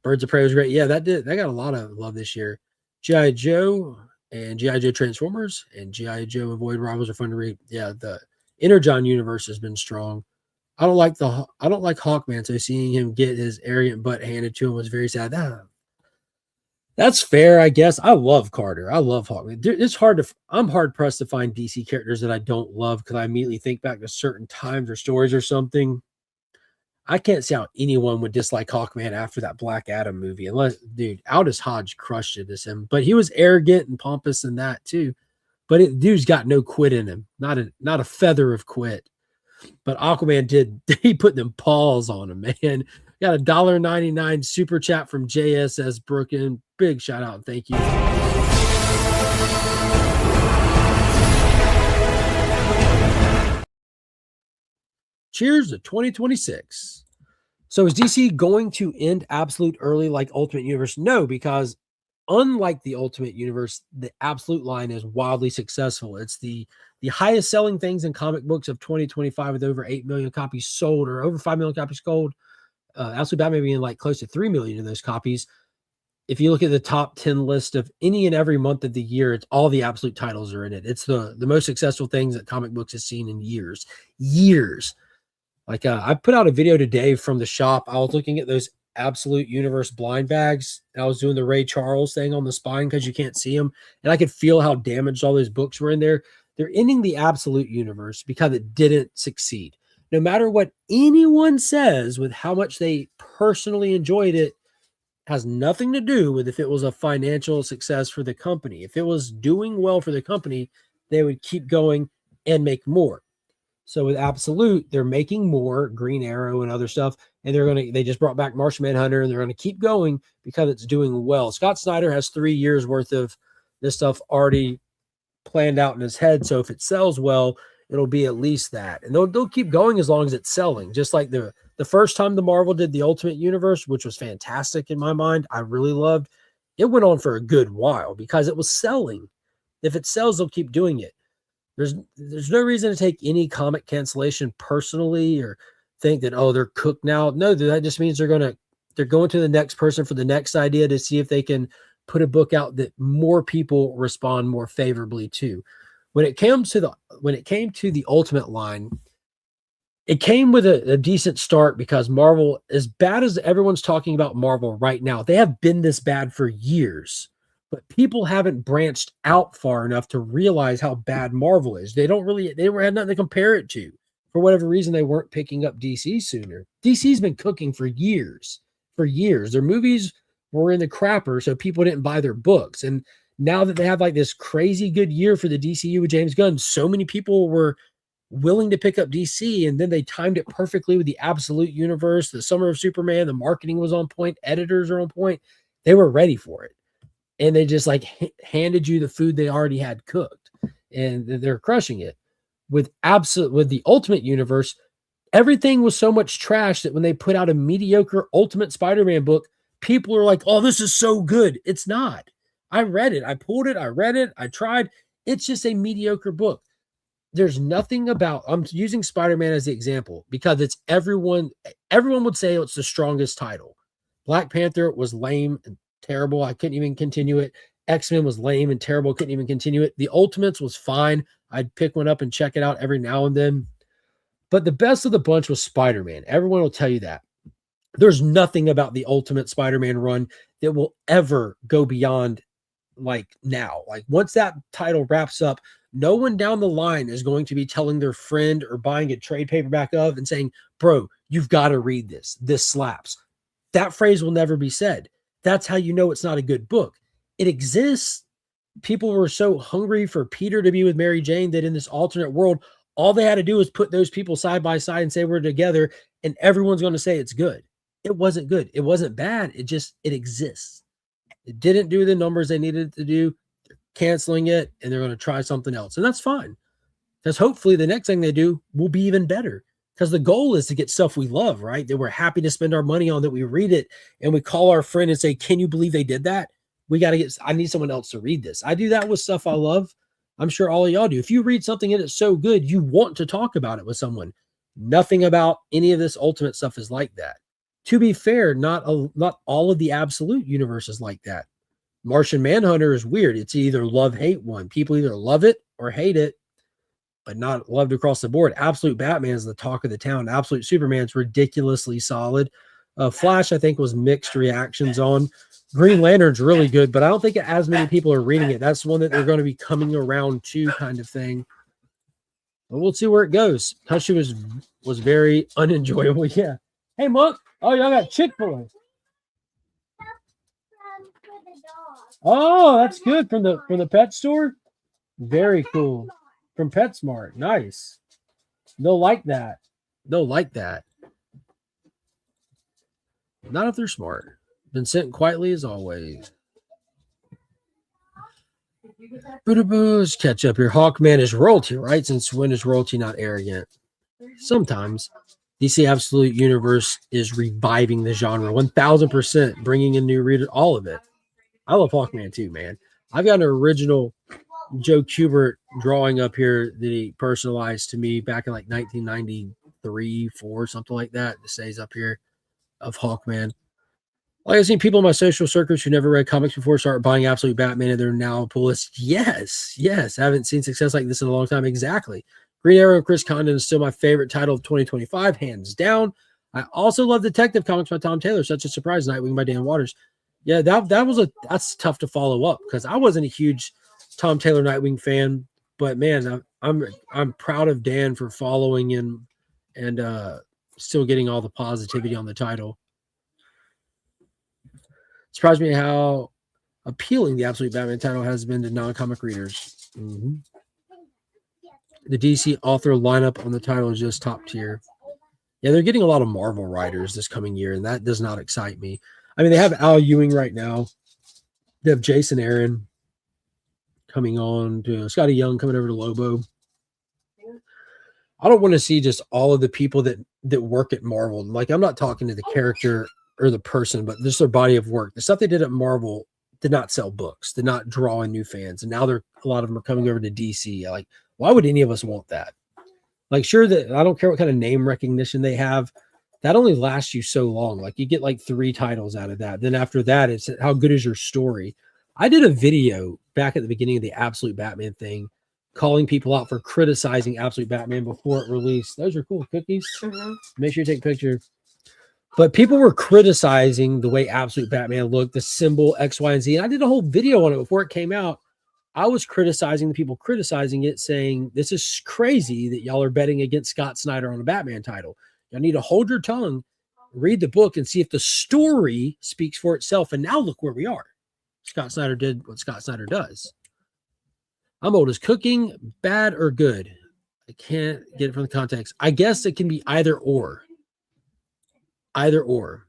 Birds of Prey was great. Yeah, that got a lot of love this year. G.I. Joe and G.I. Joe Transformers and G.I. Joe and Void Rivals are fun to read. Yeah, the Energon universe has been strong. I don't like Hawkman, so seeing him get his arrogant butt handed to him was very sad. That's fair, I guess. I love Carter. I love Hawkman. I'm hard pressed to find DC characters that I don't love because I immediately think back to certain times or stories or something. I can't see how anyone would dislike Hawkman after that Black Adam movie, unless, dude, Aldous Hodge crushed it as him. But he was arrogant and pompous in that too. But dude's got no quit in him, not a feather of quit. But Aquaman did. He put them paws on him, man. Got a $1.99 super chat from JSS Brooklyn. Big shout out and thank you. Cheers to 2026. So is DC going to end Absolute early like Ultimate Universe? No, because unlike the Ultimate Universe, the Absolute line is wildly successful. It's the highest selling things in comic books of 2025 with over 8 million copies sold, or over 5 million copies sold. Absolute Batman being like close to 3 million of those copies. If you look at the top 10 list of any and every month of the year, it's all the Absolute titles are in it. It's the most successful things that comic books has seen in years. Like I put out a video today from the shop. I was looking at those Absolute Universe blind bags. And I was doing the Ray Charles thing on the spine because you can't see them. And I could feel how damaged all those books were in there. They're ending the Absolute Universe because it didn't succeed. No matter what anyone says with how much they personally enjoyed it, has nothing to do with if it was a financial success for the company. If it was doing well for the company, they would keep going and make more. So with Absolute, they're making more Green Arrow and other stuff, and they just brought back Martian Manhunter, and they're going to keep going because it's doing well. Scott Snyder has 3 years worth of this stuff already planned out in his head. So if it sells well, it'll be at least that. And they'll keep going as long as it's selling. Just like the first time the Marvel did the Ultimate Universe, which was fantastic in my mind, I really loved. It went on for a good while because it was selling. If it sells, they'll keep doing it. There's no reason to take any comic cancellation personally or think that, oh, they're cooked now. No, that just means they're going to the next person for the next idea to see if they can put a book out that more people respond more favorably to. When it came to the Ultimate line, it came with a decent start because Marvel, as bad as everyone's talking about Marvel right now, they have been this bad for years, but people haven't branched out far enough to realize how bad Marvel is. They had nothing to compare it to. For whatever reason, they weren't picking up DC sooner. DC's been cooking for years. Their movies were in the crapper, so people didn't buy their books. And now that they have like this crazy good year for the DCU with James Gunn, so many people were willing to pick up DC, and then they timed it perfectly with the Absolute Universe, the Summer of Superman. The marketing was on point, editors are on point. They were ready for it, and they just like handed you the food they already had cooked, and they're crushing it. With the Ultimate Universe, everything was so much trash that when they put out a mediocre Ultimate Spider-Man book, people are like, "Oh, this is so good." It's not. I read it. I pulled it. I read it. I tried. It's just a mediocre book. There's nothing about, I'm using Spider-Man as the example because it's everyone would say it's the strongest title. Black Panther was lame and terrible. I couldn't even continue it. X-Men was lame and terrible. Couldn't even continue it. The Ultimates was fine. I'd pick one up and check it out every now and then. But the best of the bunch was Spider-Man. Everyone will tell you that. There's nothing about the Ultimate Spider-Man run that will ever go beyond like now. Like once that title wraps up, no one down the line is going to be telling their friend or buying a trade paperback of and saying, "Bro, you've got to read this. This slaps." That phrase will never be said. That's how you know it's not a good book. It exists. People were so hungry for Peter to be with Mary Jane that in this alternate world, all they had to do was put those people side by side and say we're together, and everyone's going to say it's good. It wasn't good. It wasn't bad. It exists. It didn't do the numbers they needed to do. They're canceling it, and they're going to try something else. And that's fine. Because hopefully the next thing they do will be even better. Because the goal is to get stuff we love, right? That we're happy to spend our money on, that we read it, and we call our friend and say, "Can you believe they did that? I need someone else to read this." I do that with stuff I love. I'm sure all of y'all do. If you read something and it's so good, you want to talk about it with someone. Nothing about any of this Ultimate stuff is like that. To be fair, not all of the Absolute Universe is like that. Martian Manhunter is weird. It's either love-hate one. People either love it or hate it, but not loved across the board. Absolute Batman is the talk of the town. Absolute Superman's ridiculously solid. Flash, I think, was mixed reactions on. Green Lantern's really good, but I don't think as many people are reading it. That's one that they're going to be coming around to, kind of thing. But we'll see where it goes. Hush was very unenjoyable. Yeah. Hey, Monk. Oh, y'all got Chick-fil-A. Oh, that's good. From the pet store? Very cool. From PetSmart. Nice. They'll like that. Not if they're smart. Been sitting quietly as always. Boo-da-boos. Catch up here. Hawkman is royalty, right? Since when is royalty not arrogant? Sometimes. DC Absolute Universe is reviving the genre 1000%, bringing in new readers, all of it. I love Hawkman too, man. I've got an original Joe Kubert drawing up here that he personalized to me back in like 1993, 4, something like that. It stays up here of Hawkman. Like I've seen people in my social circles who never read comics before start buying Absolute Batman and they're now pull lists. Yes. I haven't seen success like this in a long time. Exactly. Green Arrow and Chris Condon is still my favorite title of 2025, hands down. I also love Detective Comics by Tom Taylor. Such a surprise. Nightwing by Dan Waters. Yeah, that's tough to follow up because I wasn't a huge Tom Taylor Nightwing fan, but man, I'm proud of Dan for following him and still getting all the positivity on the title. Surprised me how appealing the Absolute Batman title has been to non-comic readers. Mm-hmm. The DC author lineup on the title is just top tier. Yeah, they're getting a lot of Marvel writers this coming year, and that does not excite me. I mean, they have Al Ewing right now. They have Jason Aaron coming on to Scotty Young coming over to Lobo. I don't want to see just all of the people that work at Marvel. Like, I'm not talking to the character or the person, but just their body of work. The stuff they did at Marvel did not sell books, did not draw in new fans. And now a lot of them are coming over to DC. Like, why would any of us want that? Like, sure, that I don't care what kind of name recognition they have. That only lasts you so long. Like, you get like 3 titles out of that. Then after that, it's how good is your story? I did a video back at the beginning of the Absolute Batman thing, calling people out for criticizing Absolute Batman before it released. Those are cool cookies. Mm-hmm. Make sure you take a picture. But people were criticizing the way Absolute Batman looked, the symbol X, Y, and Z. And I did a whole video on it before it came out. I was criticizing the people criticizing it, saying, this is crazy that y'all are betting against Scott Snyder on a Batman title. Y'all need to hold your tongue, read the book, and see if the story speaks for itself. And now look where we are. Scott Snyder did what Scott Snyder does. I'm old. Is cooking bad or good? I can't get it from the context. I guess it can be either or. Either or.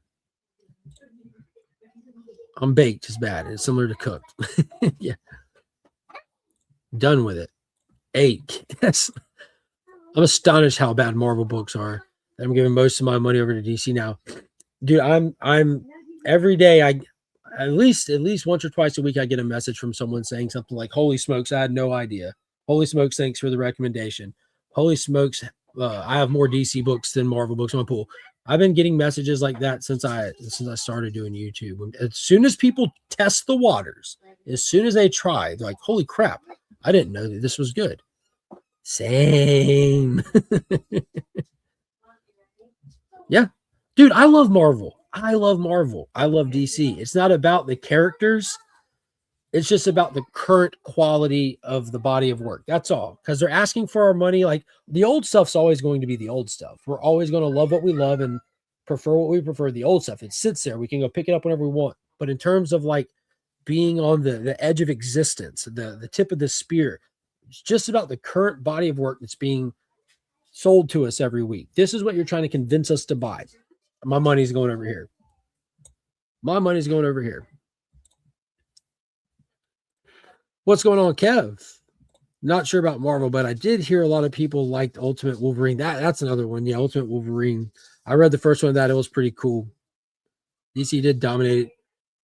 I'm baked is bad. It's similar to cooked. Yeah. Done with it. 8. I'm astonished how bad Marvel books are. I'm giving most of my money over to DC now. Dude, I'm every day at least once or twice a week I get a message from someone saying something like, holy smokes, I had no idea. Holy smokes, thanks for the recommendation. Holy smokes, I have more DC books than Marvel books in my pool. I've been getting messages like that since I started doing YouTube. As soon as people test the waters, as soon as they try, they're like, holy crap, I didn't know that this was good. Same. Yeah. Dude, I love Marvel. I love DC. It's not about the characters. It's just about the current quality of the body of work. That's all. Because they're asking for our money. Like, the old stuff's always going to be the old stuff. We're always going to love what we love and prefer what we prefer. The old stuff, it sits there. We can go pick it up whenever we want. But in terms of like being on the edge of existence, the tip of the spear, it's just about the current body of work that's being sold to us every week. This is what you're trying to convince us to buy. My money's going over here. My money's going over here. What's going on, Kev? Not sure about Marvel, but I did hear a lot of people liked Ultimate Wolverine. That's another one. Yeah, Ultimate Wolverine. I read the first one of that. It was pretty cool. DC did dominate it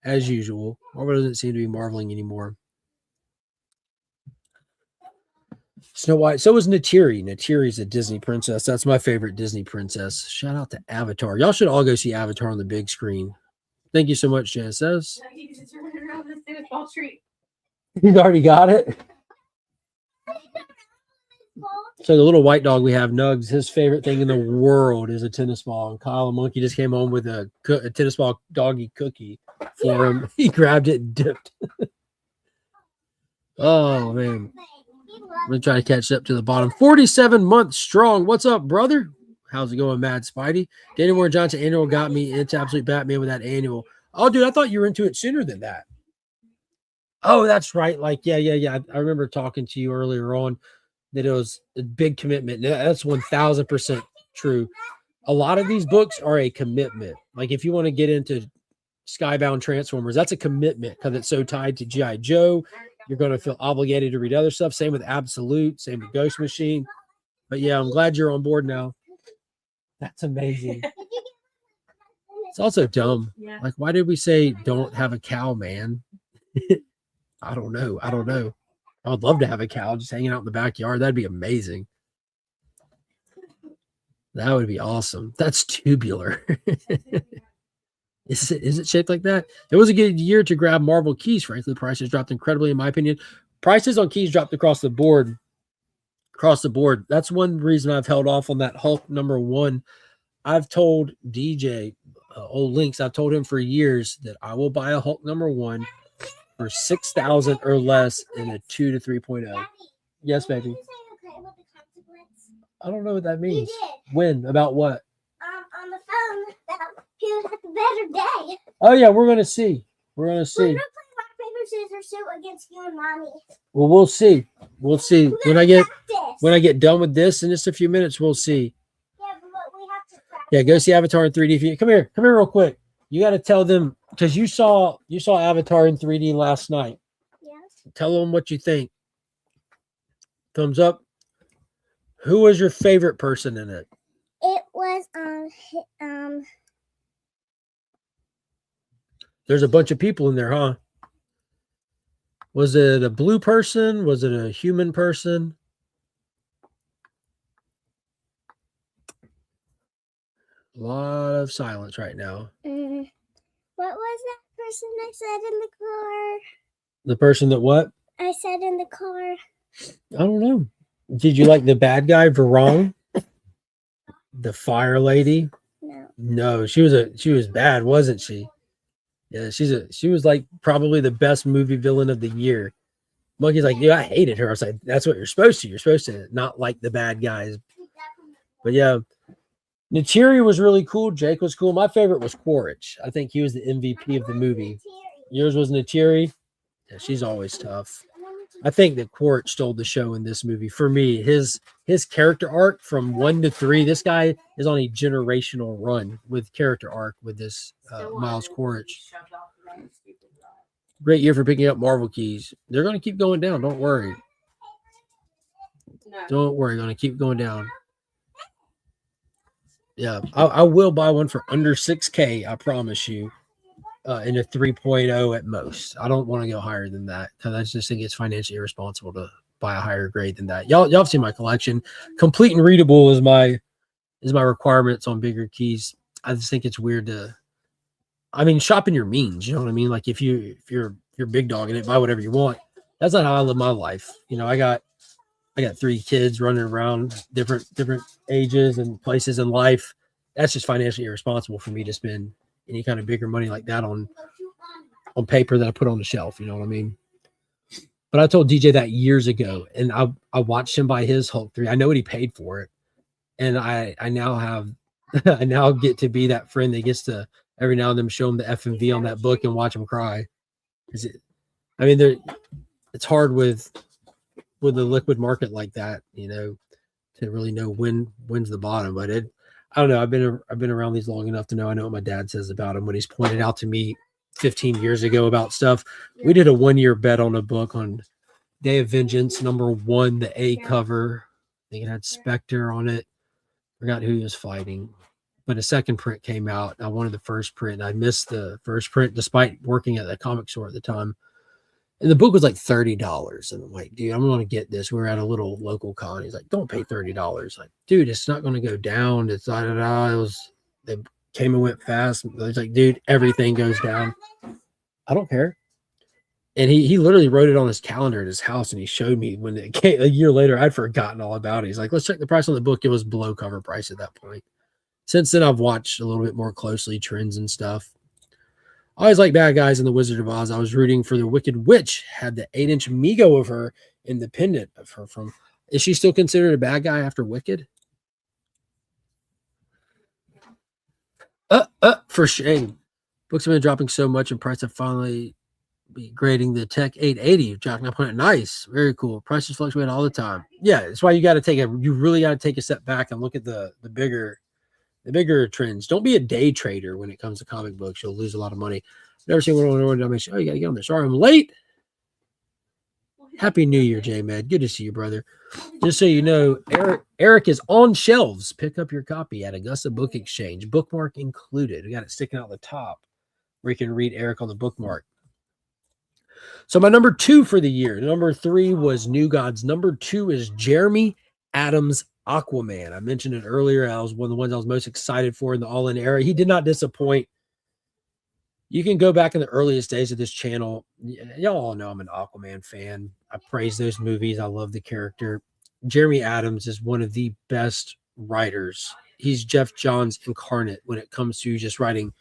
as usual. Marvel doesn't seem to be marveling anymore. Snow White. So is Neytiri. Neytiri's a Disney princess. That's my favorite Disney princess. Shout out to Avatar. Y'all should all go see Avatar on the big screen. Thank you so much, Genesis. He's already got it. So the little white dog we have, Nugs, his favorite thing in the world is a tennis ball. And Kyle the monkey just came home with a tennis ball doggy cookie for him. He grabbed it and dipped. Oh, man. I'm going to try to catch up to the bottom. 47 months strong. What's up, brother? How's it going, Mad Spidey? Daniel Warren Johnson annual got me into Absolute Batman with that annual. Oh, dude, I thought you were into it sooner than that. Oh, that's right. Like, yeah. I remember talking to you earlier on that it was a big commitment. That's 1000% true. A lot of these books are a commitment. Like, if you want to get into Skybound Transformers, that's a commitment because it's so tied to G.I. Joe. You're going to feel obligated to read other stuff. Same with Absolute, same with Ghost Machine. But yeah, I'm glad you're on board now. That's amazing. Did you get It's also dumb. Yeah. Like, why did we say don't have a cow, man? I don't know. I don't know. I would love to have a cow just hanging out in the backyard. That'd be amazing. That would be awesome. That's tubular. Is it shaped like that? It was a good year to grab Marvel keys. Frankly, prices dropped incredibly, in my opinion. Prices on keys dropped across the board. Across the board. That's one reason I've held off on that Hulk #1. I've told DJ, old Links, I've told him for years that I will buy a Hulk #1 for $6,000 or less in a 2 to 3.0. Daddy, Yes, didn't baby. you say okay with the consequence? I don't know what that You means. did. When? About what? On the phone that he would have a better day. Oh yeah, we're gonna see. We're gonna We're see. gonna play rock, paper, scissors, shoot against you and mommy. Well, we'll see. We'll see We when gotta I get practice. done with this in just a few minutes. We'll see. Yeah, but we have to practice. Yeah, go see Avatar in 3D. If you come here real quick. You got to tell them because you saw Avatar in 3D last night. Yes. Tell them what you think. Thumbs up. Who was your favorite person in it? It was There's a bunch of people in there, huh? Was it a blue person? Was it a human person? A lot of silence right now. what was that person I said in the car? The person that what? I said in the car. I don't know. Did you like the bad guy, Varong? The fire lady? No. No, she was bad, wasn't she? Yeah, she was like probably the best movie villain of the year. Monkey's like, yeah, I hated her. I was like, that's what you're supposed to. You're supposed to not like the bad guys. But yeah, Neytiri was really cool. Jake was cool. My favorite was Quaritch. I think he was the MVP of the movie. Yours was Neytiri. Yeah, she's always tough. I think that Quaritch stole the show in this movie. For me, his character arc from 1 to 3, this guy is on a generational run with character arc with this Miles Quaritch. Great year for picking up Marvel keys. They're going to keep going down. Don't worry. No. Don't worry. Going to keep going down. Yeah, I will buy one for under $6K. I promise you. In a 3.0 at most. I don't want to go higher than that because I just think it's financially irresponsible to buy a higher grade than that. Y'all have seen my collection. Complete and readable is my requirements on bigger keys. I just think it's weird to. I mean, shop in your means. You know what I mean? Like if you're big dog in it, buy whatever you want. That's not how I live my life. You know, I got 3 kids running around different ages and places in life. That's just financially irresponsible for me to spend any kind of bigger money like that on paper that I put on the shelf. You know what I mean? But I told DJ that years ago, and I watched him buy his Hulk 3. I know what he paid for it, and I now have I now get to be that friend that gets to every now and then show him the FMV on that book and watch him cry. It's hard with the liquid market like that, you know, to really know when's the bottom. But I don't know. I've been around these long enough to know. I know what my dad says about him when he's pointed out to me 15 years ago about stuff. We did a 1-year bet on a book on Day of Vengeance #1, the A cover. I think it had Spectre on it. Forgot who he was fighting. But a second print came out. I wanted the first print. And I missed the first print despite working at the comic store at the time. And the book was like $30. And I'm like, dude, I'm going to get this. We were at a little local con. He's like, don't pay $30. Like, dude, it's not going to go down. It's they came and went fast. He's like, dude, everything goes down. I don't care. And he literally wrote it on his calendar at his house, and he showed me when it came a year later. I'd forgotten all about it. He's like, let's check the price on the book. It was below cover price at that point. Since then, I've watched a little bit more closely trends and stuff. I always like bad guys in the Wizard of Oz. I was rooting for the Wicked Witch. Had the 8-inch Mego of her in the pendant of her from. Is she still considered a bad guy after Wicked? For shame. Books have been dropping so much in price. I finally be grading the Tech 880. Jacking up on it. Nice. Very cool. Prices fluctuate all the time. Yeah, that's why you really got to take a step back and look at the bigger trends. Don't be a day trader when it comes to comic books. You'll lose a lot of money. Never seen one on dimension. Oh, you got to get on there. Sorry, I'm late. Well, Happy New Year, J-Med. Good to see you, brother. Just so you know, Eric is on shelves. Pick up your copy at Augusta Book Exchange. Bookmark included. We got it sticking out the top where you can read Eric on the bookmark. So my number 2 for the year. Number 3 was New Gods. Number 2 is Jeremy Adams' Aquaman. I mentioned it earlier. I was one of the ones I was most excited for in the All-In era. He did not disappoint. You can go back in the earliest days of this channel. Y'all all know I'm an Aquaman fan. I praise those movies. I love the character. Jeremy Adams is one of the best writers. He's Jeff Johns incarnate when it comes to just writing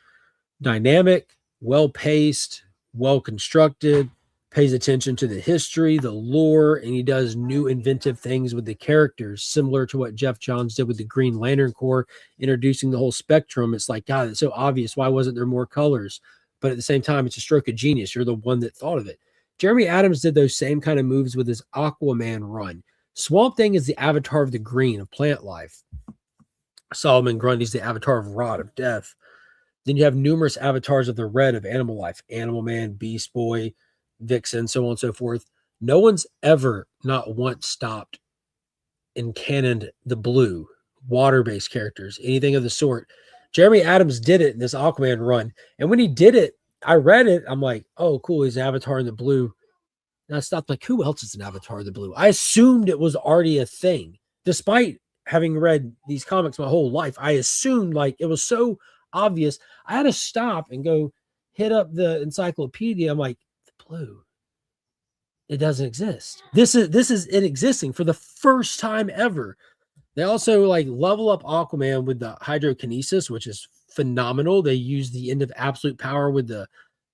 dynamic, well-paced, well-constructed, pays attention to the history, the lore, and he does new inventive things with the characters, similar to what Jeff Johns did with the Green Lantern Corps, introducing the whole spectrum. It's like, God, it's so obvious. Why wasn't there more colors? But at the same time, it's a stroke of genius. You're the one that thought of it. Jeremy Adams did those same kind of moves with his Aquaman run. Swamp Thing is the avatar of the green, of plant life. Solomon Grundy's the avatar of rot, of death. Then you have numerous avatars of the red, of animal life. Animal Man, Beast Boy, Vixen, so on and so forth. No one's ever, not once, stopped and canoned the blue, water-based characters, anything of the sort. Jeremy Adams did it in this Aquaman run. And when he did it, I read it. I'm like, oh, cool. He's an avatar in the blue. And I stopped like, who else is an avatar in the blue? I assumed it was already a thing. Despite having read these comics my whole life, I assumed like it was so obvious. I had to stop and go hit up the encyclopedia. I'm like, the blue. It doesn't exist. This is it existing for the first time ever. They also like level up Aquaman with the hydrokinesis, which is phenomenal. They use the end of absolute power with the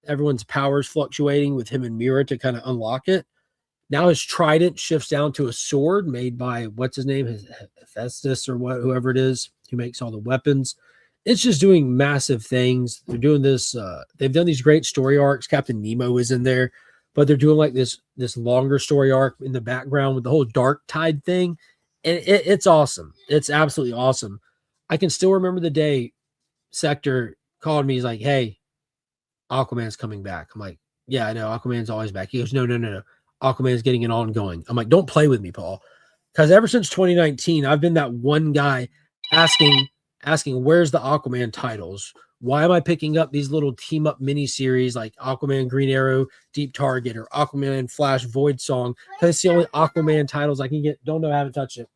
everyone's powers fluctuating with him and Mira to kind of unlock it. Now his trident shifts down to a sword made by what's his name, Hephaestus or whoever it is who makes all the weapons. It's just doing massive things. They're doing this. They've done these great story arcs. Captain Nemo is in there, but they're doing like this longer story arc in the background with the whole Dark Tide thing. And it's awesome. It's absolutely awesome. I can still remember the day Sector called me. He's like, hey, Aquaman's coming back. I'm like, yeah, I know. Aquaman's always back. He goes, no. Aquaman's getting an ongoing. I'm like, don't play with me, Paul. Because ever since 2019, I've been that one guy asking, where's the Aquaman titles? Why am I picking up these little team-up miniseries like Aquaman, Green Arrow, Deep Target, or Aquaman, Flash, Void Song? Because it's the only Aquaman titles I can get. Don't know how to touch it.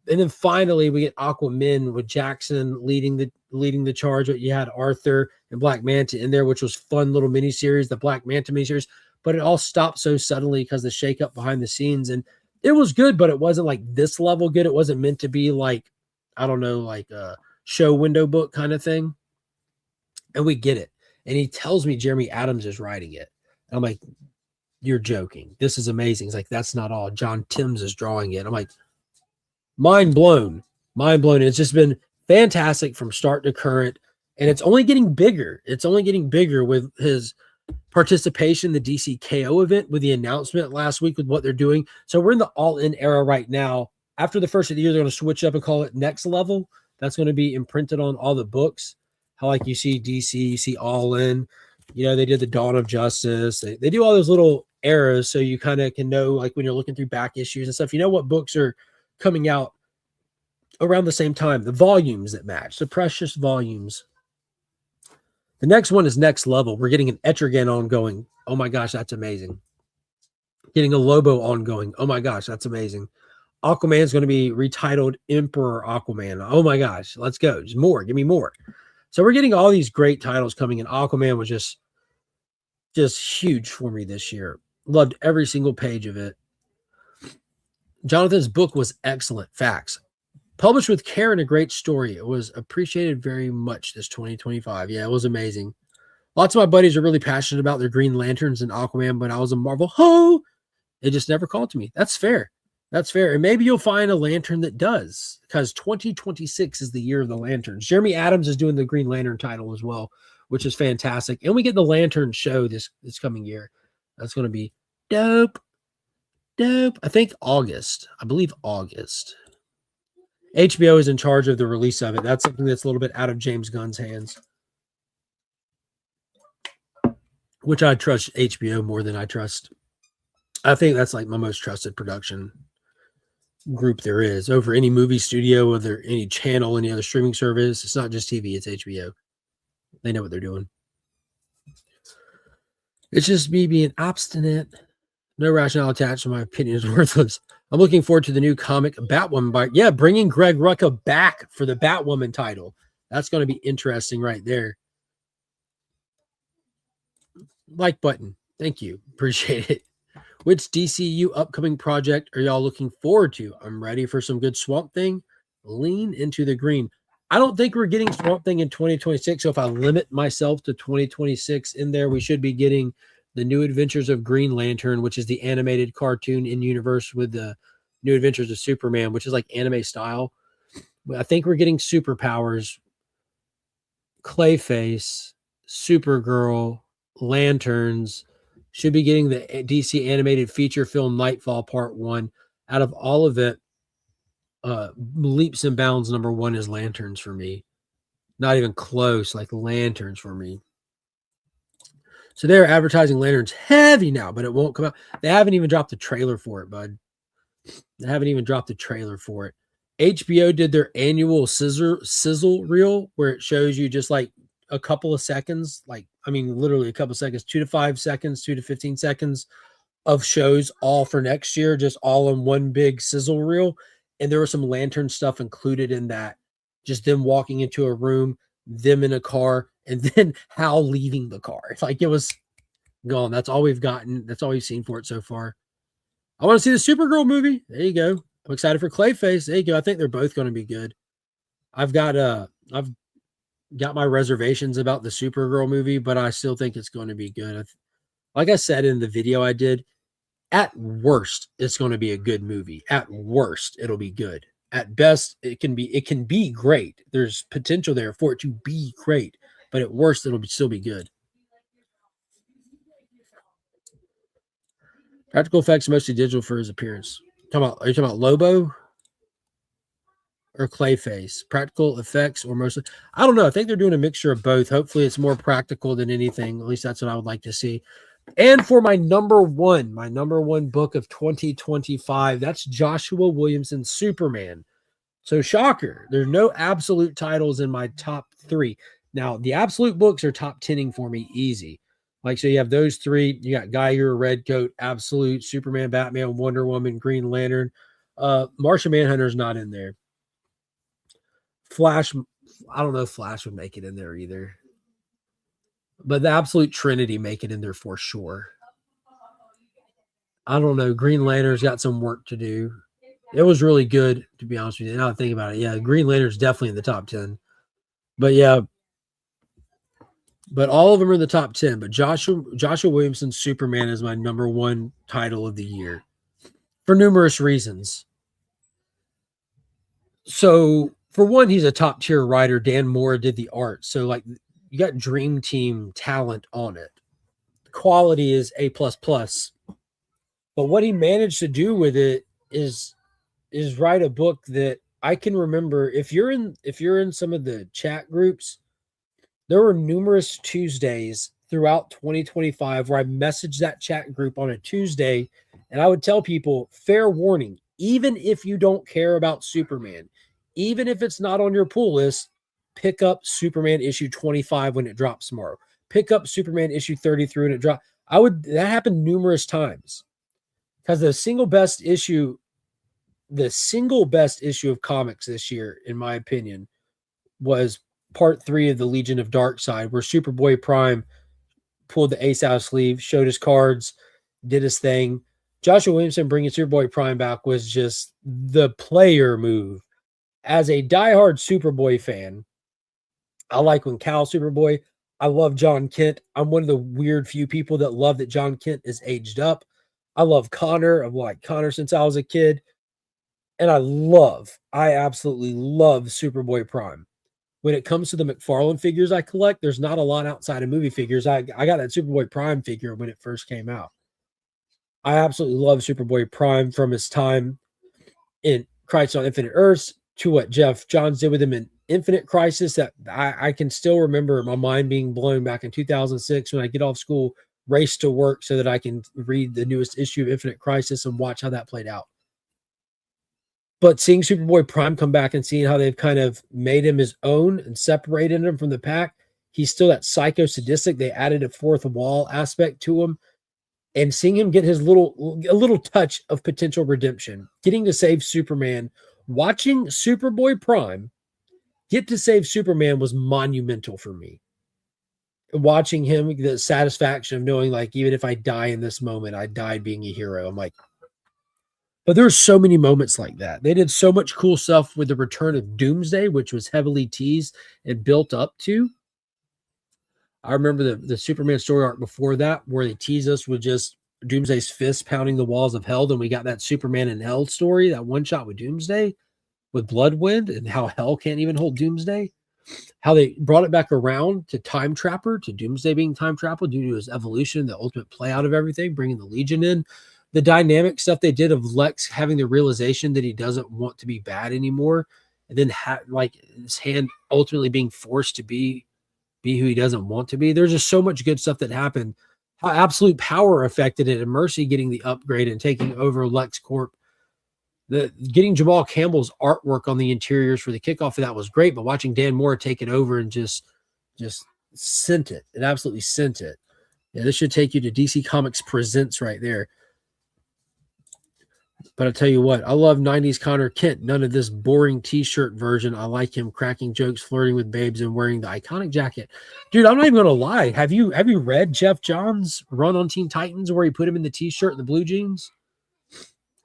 And then finally, we get Aquaman with Jackson leading the charge. You had Arthur and Black Manta in there, which was fun little miniseries, the Black Manta miniseries. But it all stopped so suddenly because the shakeup behind the scenes. And it was good, but it wasn't like this level good. It wasn't meant to be like, I don't know, like a show window book kind of thing. And we get it. And he tells me Jeremy Adams is writing it. And I'm like, you're joking. This is amazing. He's like, that's not all. John Timms is drawing it. I'm like, mind blown. It's just been fantastic from start to current. And it's only getting bigger. It's only getting bigger with his participation in the DC KO event with the announcement last week with what they're doing. So we're in the all-in era right now. After the first of the year, they're going to switch up and call it Next Level. That's going to be imprinted on all the books. How like you see DC, you see All In. You know, they did the Dawn of Justice. They do all those little eras so you kind of can know, like when you're looking through back issues and stuff, you know what books are coming out around the same time. The volumes that match, the precious volumes. The next one is Next Level. We're getting an Etrigan ongoing. Oh my gosh, that's amazing. Getting a Lobo ongoing. Oh my gosh, that's amazing. Aquaman's going to be retitled Emperor Aquaman. Oh my gosh, let's go. Just more. Give me more. So we're getting all these great titles coming in. Aquaman was just huge for me this year. Loved every single page of it. Jonathan's book was excellent. Facts. Published with care and a great story. It was appreciated very much this 2025. Yeah, it was amazing. Lots of my buddies are really passionate about their Green Lanterns and Aquaman, but I was a Marvel. It just never called to me. That's fair. That's fair. And maybe you'll find a lantern that does, because 2026 is the year of the lanterns. Jeremy Adams is doing the Green Lantern title as well, which is fantastic. And we get the Lantern show this coming year. That's going to be dope. I think August. I believe August. HBO is in charge of the release of it. That's something that's a little bit out of James Gunn's hands, which I trust HBO more than I trust I think that's like my most trusted production group there is over any movie studio, whether any channel, any other streaming service. It's not just TV, it's HBO. They know what they're doing. It's just me being obstinate. No rationale attached, my opinion is worthless. I'm looking forward to the new comic Batwoman bringing Greg Rucka back for the Batwoman title. That's going to be interesting right there. Like button. Thank you. Appreciate it. Which DCU upcoming project are y'all looking forward to? I'm ready for some good Swamp Thing. Lean into the green. I don't think we're getting Swamp Thing in 2026. So if I limit myself to 2026 in there, we should be getting the New Adventures of Green Lantern, which is the animated cartoon in universe with the New Adventures of Superman, which is like anime style. But I think we're getting superpowers, Clayface, Supergirl, Lanterns. Should be getting the DC animated feature film Nightfall Part 1. Out of all of it, leaps and bounds number 1 is Lanterns for me. Not even close, like Lanterns for me. So they're advertising Lanterns heavy now, but it won't come out. They haven't even dropped the trailer for it, bud. They haven't even dropped the trailer for it. HBO did their annual sizzle reel where it shows you just like a couple of seconds, literally a couple of seconds, 2 to 5 seconds, 2 to 15 seconds of shows all for next year, just all in one big sizzle reel. And there was some Lantern stuff included in that. Just them walking into a room, them in a car, and then Hal leaving the car. It's like it was gone. That's all we've gotten. That's all we've seen for it so far. I want to see the Supergirl movie. There you go. I'm excited for Clayface. There you go. I think they're both going to be good. I've got my reservations about the Supergirl movie, but I still think it's going to be good. Like I said in the video I did, at worst, it's going to be a good movie. At worst, it'll be good. At best, it can be great. There's potential there for it to be great, but at worst, it'll still be good. Practical effects mostly digital for his appearance. Are you talking about Lobo or Clayface? Practical effects or mostly? I don't know. I think they're doing a mixture of both. Hopefully, it's more practical than anything. At least that's what I would like to see. And for my number one book of 2025, that's Joshua Williamson's Superman. So shocker, there's no absolute titles in my top 3. Now, the absolute books are top 10ing for me easy. So you have those 3. You got Geiger, Redcoat, Absolute, Superman, Batman, Wonder Woman, Green Lantern. Martian Manhunter's not in there. Flash, I don't know if Flash would make it in there either. But the Absolute Trinity make it in there for sure. I don't know. Green Lantern's got some work to do. It was really good, to be honest with you. Now I think about it, yeah, Green Lantern's definitely in the top 10. But yeah, but all of them are in the top 10. But Joshua Williamson's Superman is my number 1 title of the year for numerous reasons. So for one, he's a top tier writer. Dan Moore did the art. So you got dream team talent on it. The quality is A++. But what he managed to do with it is write a book that I can remember. If you're in some of the chat groups, there were numerous Tuesdays throughout 2025 where I messaged that chat group on a Tuesday and I would tell people, fair warning, even if you don't care about Superman, even if it's not on your pull list, pick up Superman issue 25 when it drops tomorrow. Pick up Superman issue 33 when it drops. That happened numerous times because the single best issue of comics this year, in my opinion, was part 3 of the Legion of Darkseid, where Superboy Prime pulled the ace out of his sleeve, showed his cards, did his thing. Joshua Williamson bringing Superboy Prime back was just the player move. As a diehard Superboy fan, I like when Cal Superboy. I love John Kent. I'm one of the weird few people that love that John Kent is aged up. I love Connor. I've liked Connor since I was a kid. And I absolutely love Superboy Prime. When it comes to the McFarlane figures I collect, there's not a lot outside of movie figures. I got that Superboy Prime figure when it first came out. I absolutely love Superboy Prime from his time in Crisis on Infinite Earths to what Jeff Johns did with him in Infinite Crisis, that I can still remember my mind being blown back in 2006 when I get off school, race to work so that I can read the newest issue of Infinite Crisis and watch how that played out. But seeing Superboy Prime come back and seeing how they've kind of made him his own and separated him from the pack, he's still that psycho sadistic. They added a fourth wall aspect to him, and seeing him get a little touch of potential redemption, getting to save Superman, watching Superboy Prime get to save Superman was monumental for me. Watching him, the satisfaction of knowing, like, even if I die in this moment, I died being a hero. I'm like, but there were so many moments like that. They did so much cool stuff with the return of Doomsday, which was heavily teased and built up to. I remember the Superman story arc before that, where they teased us with just Doomsday's fist pounding the walls of hell. Then we got that Superman in Hell story, that one shot with Doomsday, with Bloodwind, and how hell can't even hold Doomsday. How they brought it back around to Time Trapper, to Doomsday being Time Trapper due to his evolution, the ultimate play out of everything, bringing the Legion in. The dynamic stuff they did of Lex having the realization that he doesn't want to be bad anymore, and then like his hand ultimately being forced to be who he doesn't want to be. There's just so much good stuff that happened. How Absolute Power affected it, and Mercy getting the upgrade and taking over LexCorp. Getting Jamal Campbell's artwork on the interiors for the kickoff of that was great, but watching Dan Moore take it over and just sent it. It absolutely sent it. Yeah, this should take you to DC Comics Presents right there. But I'll tell you what, I love 90s Connor Kent. None of this boring t-shirt version. I like him cracking jokes, flirting with babes, and wearing the iconic jacket. Dude, I'm not even going to lie. Have you read Jeff Johns' run on Teen Titans where he put him in the t-shirt and the blue jeans?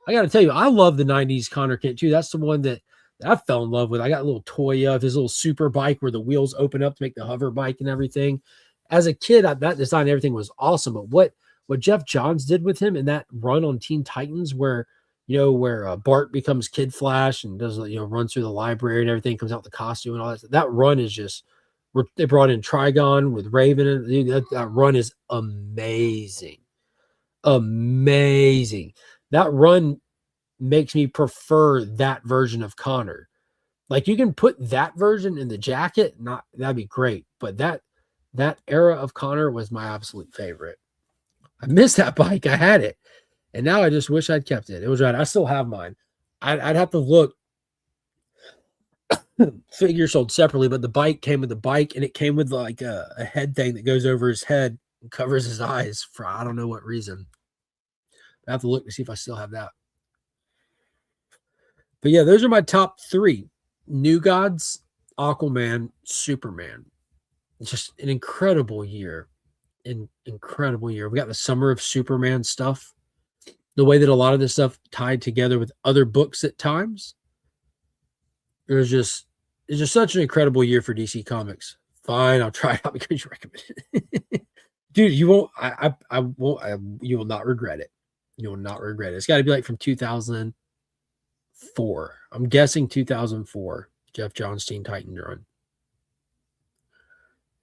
I got to tell you, I love the 90s Connor Kent too. That's the one that I fell in love with. I got a little toy of his little super bike where the wheels open up to make the hover bike and everything. As a kid, that design and everything was awesome. But what Jeff Johns did with him in that run on Teen Titans where Bart becomes Kid Flash and does, runs through the library and everything, comes out the costume and all that. That run is just, they brought in Trigon with Raven. And that run is amazing. Amazing. That run makes me prefer that version of Connor. Like, you can put that version in the jacket, that'd be great. But that era of Connor was my absolute favorite. I missed that bike. I had it. And now I just wish I'd kept it. It was right. I still have mine. I'd have to look. Figure sold separately, but the bike came with the bike, and it came with like a head thing that goes over his head and covers his eyes for I don't know what reason. I have to look to see if I still have that. But yeah, those are my top 3. New Gods, Aquaman, Superman. It's just an incredible year. Incredible year. We got the Summer of Superman stuff. The way that a lot of this stuff tied together with other books at times. It's just such an incredible year for DC Comics. Fine, I'll try it out because you recommend it. Dude, you won't, you will not regret it. You will not regret it. It's got to be like from 2004. I'm guessing 2004, Jeff Johns' Teen Titan run.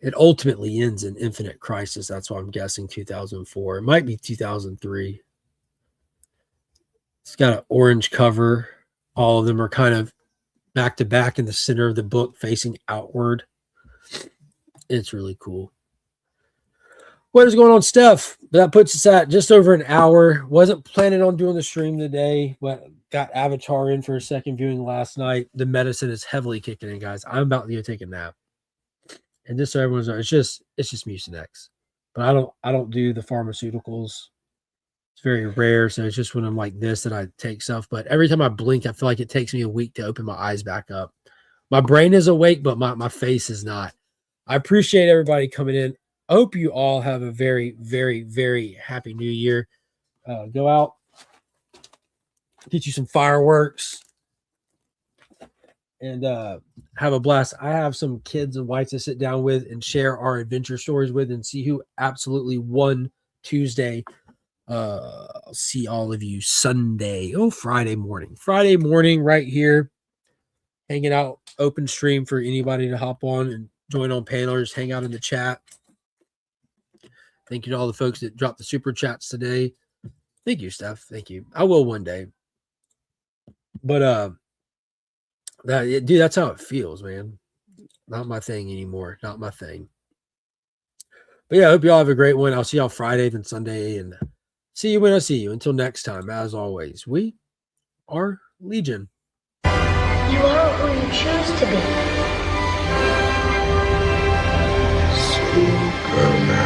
It ultimately ends in Infinite Crisis. That's why I'm guessing 2004. It might be 2003. It's got an orange cover. All of them are kind of back to back in the center of the book, facing outward. It's really cool. What is going on, Steph? That puts us at just over an hour. Wasn't planning on doing the stream today, but got Avatar in for a second viewing last night. The medicine is heavily kicking in, guys. I'm about to go take a nap. And just so everyone's knows, it's just Mucinex. But I don't do the pharmaceuticals. It's very rare, so it's just when I'm like this that I take stuff. But every time I blink, I feel like it takes me a week to open my eyes back up. My brain is awake, but my face is not. I appreciate everybody coming in. I hope you all have a very, very, very happy new year. Go out, get you some fireworks, and have a blast. I have some kids and wives to sit down with and share our adventure stories with and see who absolutely won Tuesday. I'll see all of you Friday morning right here, hanging out, open stream for anybody to hop on and join on panel or just hang out in the chat. Thank you to all the folks that dropped the super chats today. Thank you, Steph. Thank you. I will one day. But dude, that's how it feels, man. Not my thing anymore. Not my thing. But But yeah, I hope you all have a great one. I'll see y'all Friday, then Sunday, and see you when I see you. Until next time, as always, we are Legion. You are who you choose to be. Superman.